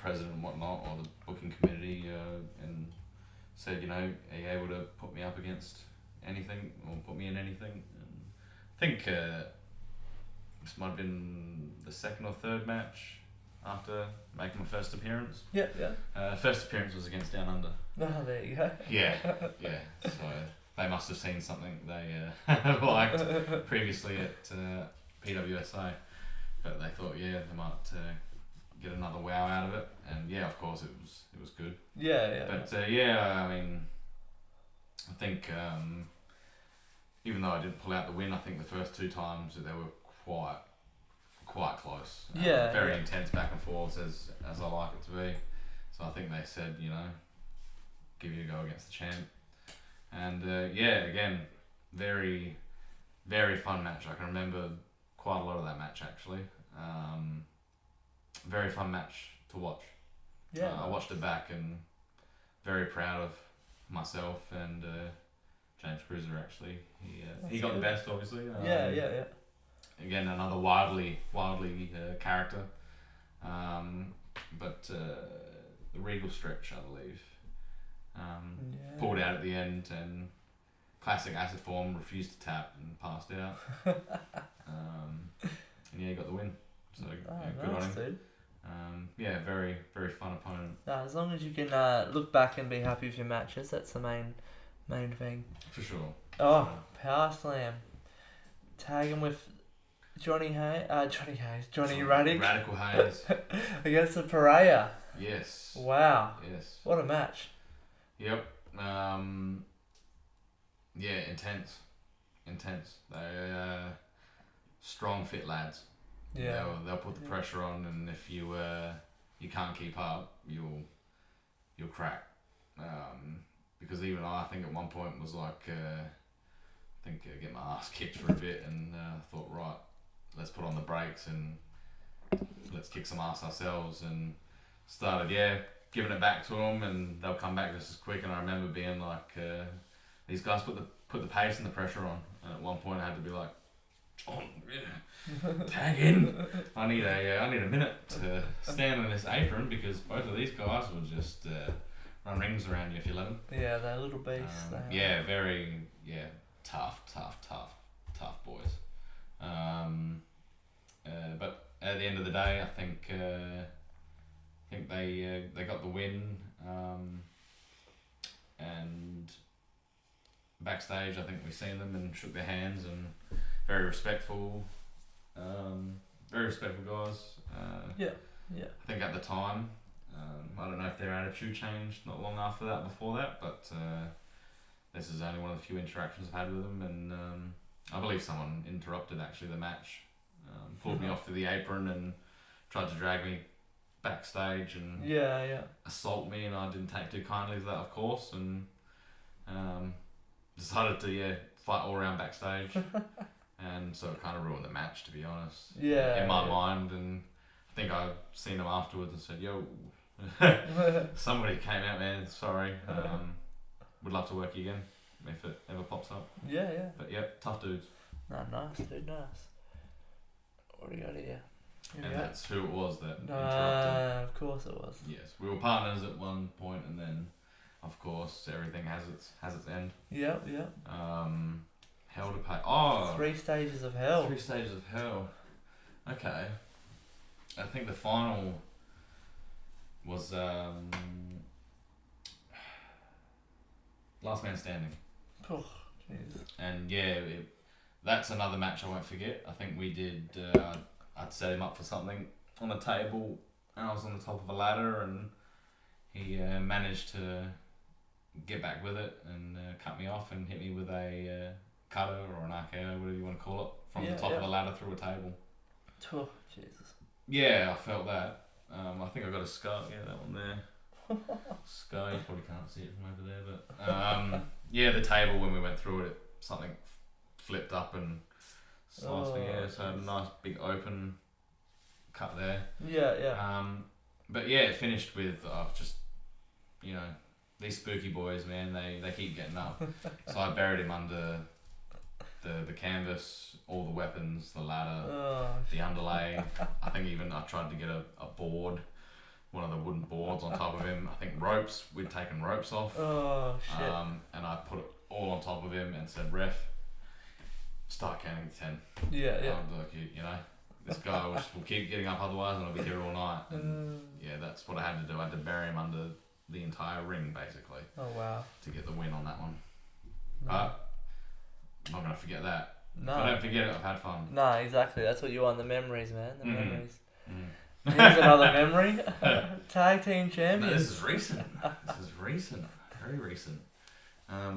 president and whatnot, or the booking committee, and said, are you able to put me up against anything or put me in anything? And I think this might have been the second or third match after making my first appearance. Yeah. First appearance was against Down Under. Oh, there you go. Yeah. So they must have seen something they liked previously at PWSA, but they thought, they might get another wow out of it, and of course it was good. Yeah. But I mean, I think even though I didn't pull out the win, I think the first two times they were quite close. Very intense back and forth as I like it to be. So I think they said, give you a go against the champ. And again, very, very fun match. I can remember quite a lot of that match actually. Very fun match to watch. Yeah. I watched it back and very proud of myself and James Cruiser actually. He got the best obviously. Yeah. Again, another wildly character. But the Regal stretch, I believe, pulled out at the end, and classic acid form, refused to tap and passed out. And he got the win. So good on him. Dude. Very, very fun opponent. As long as you can look back and be happy with your matches, that's the main thing. For sure. Oh, Powerslam. Tagging with Johnny Radic. Radical Hayes. Against the Pariah. Yes. Wow. Yes. What a match. Yep. Intense. They strong, fit lads. Yeah. They'll put the pressure on, and if you can't keep up, you'll crack. Because even I think at one point was like, get my ass kicked for a bit, and thought, right, let's put on the brakes and let's kick some ass ourselves, and started giving it back to them, and they'll come back just as quick. And I remember being like, these guys put the pace and the pressure on, and at one point I had to be like, John, tag in. I need a minute to stand on this apron, because both of these guys will just run rings around you if you let them. Yeah, they're little beasts. Very tough boys. But at the end of the day, I think they got the win. And backstage, I think we seen them and shook their hands, and very respectful guys. I think at the time, I don't know if their attitude changed not long after that, before that, but this is only one of the few interactions I've had with them, and I believe someone interrupted actually the match, pulled me off to the apron and tried to drag me backstage and assault me, and I didn't take too kindly to that, of course, and decided to fight all around backstage. And so it kind of ruined the match, to be honest. In my mind, and I think I seen them afterwards and said, "Yo, somebody came out, man. Sorry. Would love to work you again if it ever pops up." Yeah. But tough dudes. Nice, dude, nice. What do you got here? And that's who it was that interrupted. Of course it was. Yes, we were partners at one point, and then, of course, everything has its end. Yep. Hell to pay. Oh, 3 stages of hell. 3 stages of hell. Okay. I think the final was Last Man Standing. Oh, jeez. And yeah, that's another match I won't forget. I think we did, I'd set him up for something on the table, and I was on the top of a ladder, and he managed to get back with it and cut me off and hit me with a cutter or an RKO, whatever you want to call it, from the top of the ladder through a table. Oh, Jesus. Yeah, I felt that. I think I got a scar. Yeah, that one there. Scar, you probably can't see it from over there, but yeah, the table when we went through it, something flipped up and sliced me. Yeah, so a nice big open cut there. Yeah. But yeah, it finished with just, you know, these spooky boys, man. They keep getting up. So I buried him under the canvas, all the weapons, the ladder, the underlay. I think even I tried to get a board, one of the wooden boards on top of him. I think ropes, we'd taken ropes off. Oh, shit. And I put it all on top of him and said, ref, start counting to 10. Yeah. I'm like, you know, this guy will keep getting up otherwise and I'll be here all night. And yeah, that's what I had to do. I had to bury him under the entire ring, basically. Oh, wow. To get the win on that one. No. But I'm not going to forget that. No. If I don't forget it, I've had fun. No, exactly. That's what you want, the memories, man. The Mhm. memories. Mm. Here's another memory. Tag team No, champions. this is recent. This is recent. Very recent.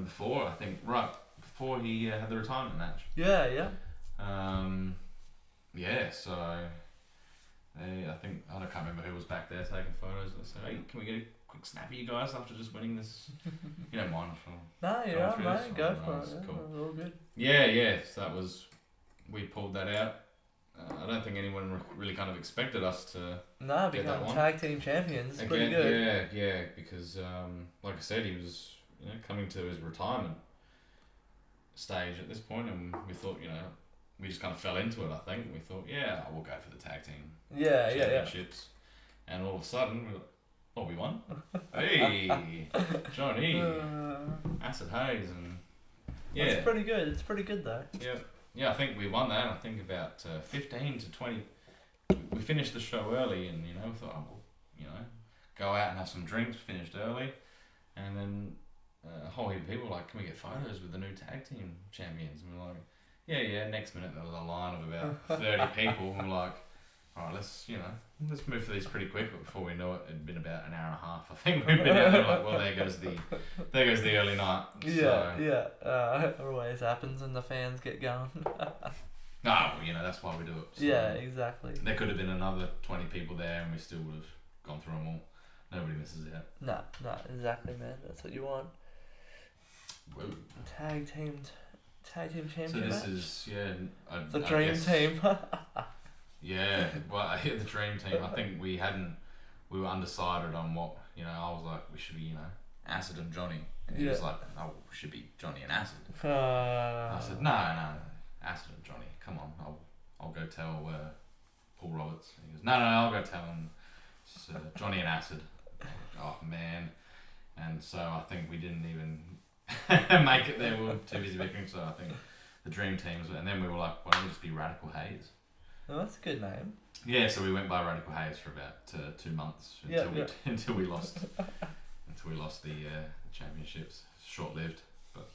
Before, I think, right before he had the retirement match. Yeah. Yeah, so I think, I can't remember who was back there taking photos. I said, hey, can we get a quick snap of you guys after just winning this? You don't mind if No, you're Go right, through mate. this? Go Oh, for nice, it. Yeah, cool. all good. Yeah, so that was, we pulled that out. I don't think anyone really kind of expected us to No, get that become one. tag team champions. It's pretty Again, good. Yeah, because like I said, he was coming to his retirement stage at this point, and we thought, we just kind of fell into it. I think we thought, we'll go for the tag team Yeah. championships, and all of a sudden, we won. Hey, Johnny, Acid Haze, and It's pretty good. It's pretty good though. Yeah, I think we won that. I think about 15 to 20. We finished the show early, and we thought, go out and have some drinks. Finished early, and then a whole heap of people were like, can we get photos with the new tag team champions? And we're like, yeah. Next minute there was a line of about 30 people, and we're like, all right, let's move for these pretty quick. But before we know it, it'd been about an hour and a half. I think we'd been out there like, well, there goes the early night. It always happens, and the fans get going. That's why we do it. So yeah, exactly. There could have been another 20 people there, and we still would have gone through them all. Nobody misses out. No, exactly, man. That's what you want. Whoa. Tag team champion. So this match? is The dream team. Yeah, well, I hit the dream team. I think we were undecided on what, I was like, we should be, Acid and Johnny. And he was like, no, we should be Johnny and Acid. I said, no, Acid and Johnny, come on, I'll go tell Paul Roberts. He goes, no, I'll go tell him it's, Johnny and Acid. Oh, man. And so I think we didn't even make it there. We were too busy bickering, so I think the dream teams, and then we were like, why don't we just be Radical Haze? Oh, that's a good name. Yeah, so we went by Radical Haze for about 2 months until we lost the championships. Short-lived, but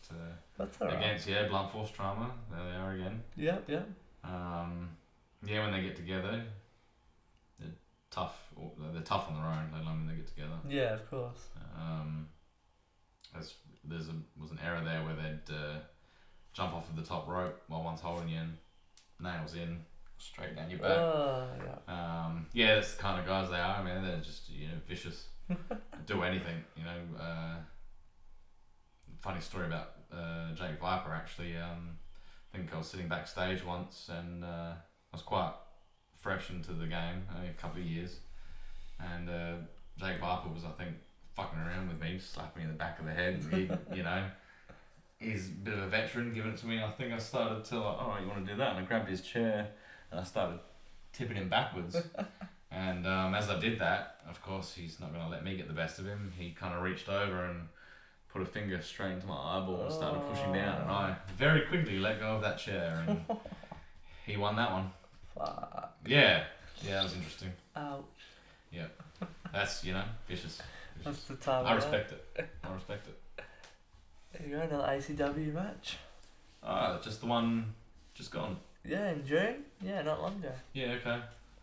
that's all right. against Blunt Force Trauma, there they are again. Yeah. When they get together, they're tough. They're tough on their own. They love when they get together. Yeah, of course. Was an error there where they'd jump off of the top rope while one's holding you, and nails in. Straight down your back. That's the kind of guys they are. I mean, they're just vicious. Do anything. Funny story about Jake Viper actually. I think I was sitting backstage once, and I was quite fresh into the game, only a couple of years, and Jake Viper was, I think, fucking around with me, slapping me in the back of the head. And he, he's a bit of a veteran, giving it to me. I think I started to like, oh, you want to do that? And I grabbed his chair. And I started tipping him backwards. And as I did that, of course, he's not going to let me get the best of him. He kind of reached over and put a finger straight into my eyeball and started pushing down. And I very quickly let go of that chair. And he won that one. Fuck. Yeah, that was interesting. Ouch. Yeah, that's vicious. That's the time. I respect it. There you go, another ACW match. Just the one, just gone. Yeah, in June. Yeah, not long ago. Yeah, okay.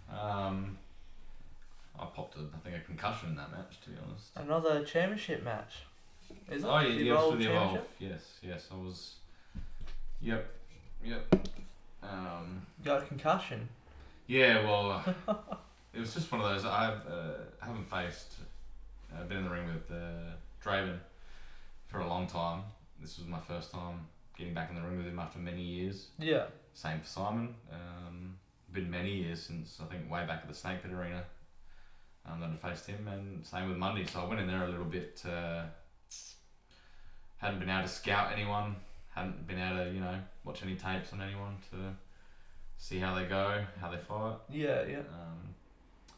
I popped a concussion in that match, to be honest. Another championship match. Is it? Oh yeah, The it was Evolve for the Evolve. Championship? Yes, I was. Yep. Got a concussion. Yeah, well, it was just one of those. I haven't faced. Been in the ring with Draven for a long time. This was my first time getting back in the ring with him after many years. Yeah. Same for Simon. Been many years since, I think, way back at the Snake Pit Arena that I faced him, and same with Monday. So I went in there a little bit. Hadn't been able to scout anyone. Hadn't been able to, watch any tapes on anyone to see how they go, how they fight. Yeah.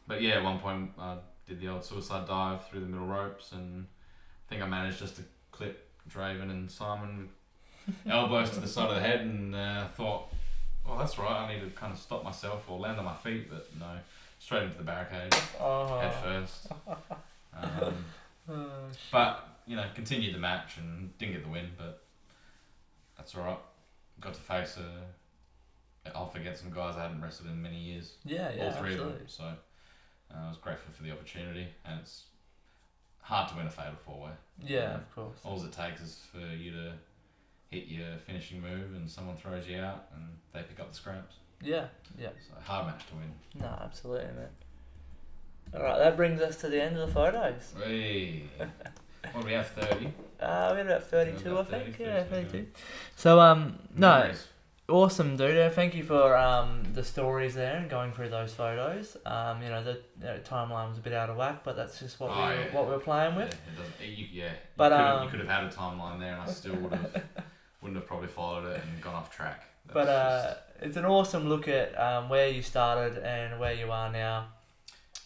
But yeah, at one point I did the old suicide dive through the middle ropes, and I think I managed just to clip Draven and Simon with elbows to the side of the head, and thought, oh, that's right, I need to kind of stop myself or land on my feet, but no, straight into the barricade, head first. But, continued the match and didn't get the win, but that's alright. Got to face off against some guys I hadn't wrestled in many years. Yeah, all three absolutely. of them. So I was grateful for the opportunity, and it's hard to win a fatal 4-way. Yeah, of course. All it takes is for you to hit your finishing move and someone throws you out and they pick up the scraps. Yeah. So a hard match to win. No, absolutely, man. Alright, that brings us to the end of the photos. Hey. What do we have, 30? We had about 32, About I think. 30, Yeah, 32. 32. So, no, Nice. awesome, dude. Thank you for the stories there and going through those photos. The timeline was a bit out of whack, but that's just what we were playing with. You could have had a timeline there, and I still wouldn't have probably followed it and gone off track. It's an awesome look at where you started and where you are now.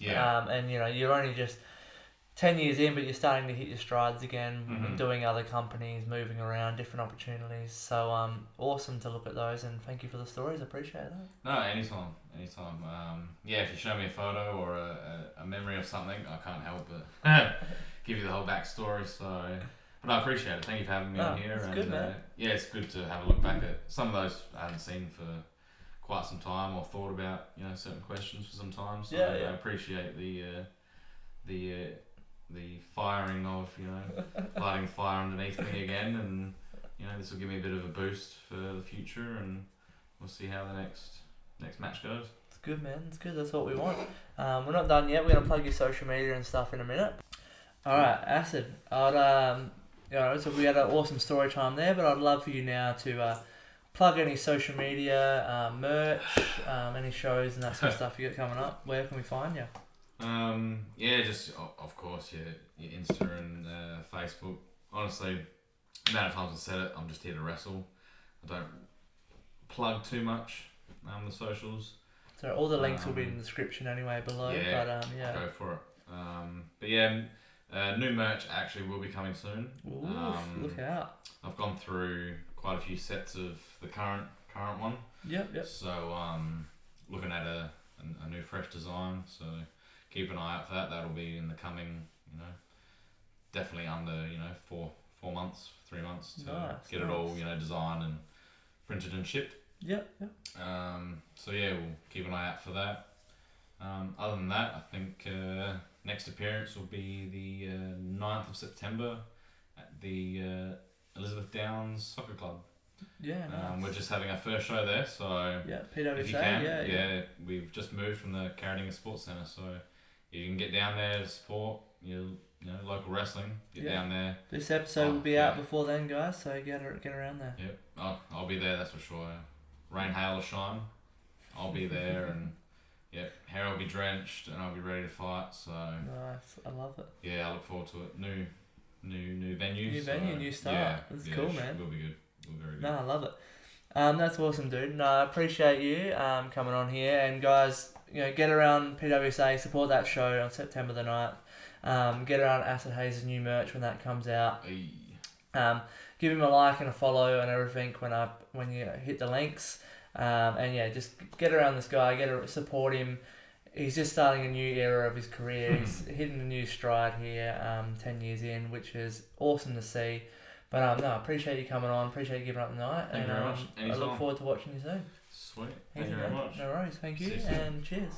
Yeah. And you're only just 10 years in, but you're starting to hit your strides again, doing other companies, moving around, different opportunities. So awesome to look at those, and thank you for the stories. I appreciate that. No, anytime. If you show me a photo or a memory of something, I can't help but give you the whole backstory. So, but I appreciate it. Thank you for having me on here. It's good, man. It's good to have a look back at some of those I hadn't seen for quite some time, or thought about certain questions for some time. So I appreciate the firing of lighting fire underneath me again, and this will give me a bit of a boost for the future, and we'll see how the next match goes. It's good, man. It's good. That's what we want. We're not done yet. We're gonna plug your social media and stuff in a minute. All right, Acid. So we had an awesome story time there, but I'd love for you now to plug any social media, merch, any shows and that sort of stuff you got coming up. Where can we find you? Just of course, your Insta and Facebook. Honestly, the amount of times I've said it, I'm just here to wrestle. I don't plug too much the socials. So all the links will be in the description anyway below. Go for it. New merch actually will be coming soon. Ooh, look out! I've gone through quite a few sets of the current one. Yep. So looking at a new fresh design. So keep an eye out for that. That'll be in the coming, definitely under 4 months, 3 months to get it all designed and printed and shipped. Yep. We'll keep an eye out for that. Other than that, I think next appearance will be the 9th of September at the Elizabeth Downs Soccer Club. Yeah, nice. We're just having our first show there, so PWSA, if you can, we've just moved from the Carradinga Sports Centre, so you can get down there to support your local wrestling. Get down there. This episode will be out before then, guys, so get around there. Yep, I'll be there, that's for sure. Rain, hail or shine, I'll be there, and hair will be drenched, and I'll be ready to fight. So nice, I love it. Yeah, I look forward to it. New venue. New venue, new start. That's cool, man. Will be good. Will be very good. No, I love it. That's awesome, dude. No, I appreciate you coming on here, and guys, get around PWSA, support that show on September the 9th. Get around Acid Haze's new merch when that comes out. Hey. Give him a like and a follow and everything when you hit the links. And yeah, just get around this guy, support him. He's just starting a new era of his career. He's hitting a new stride here, 10 years in, which is awesome to see. But no, I appreciate you coming on. Appreciate you giving up the night. Thank you very much. I look forward to watching you soon. Sweet. Thank you very much. No worries. Thank you, See you soon. and cheers.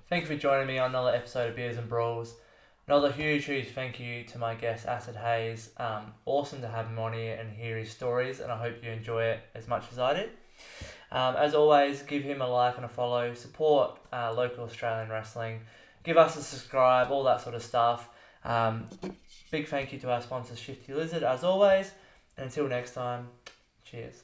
Thank you for joining me on another episode of Beers and Brawls. Another huge thank you to my guest, Acid Haze. Awesome to have him on here and hear his stories, and I hope you enjoy it as much as I did. As always, give him a like and a follow. Support local Australian wrestling. Give us a subscribe, all that sort of stuff. Big thank you to our sponsor, Shifty Lizard, as always. And until next time, cheers.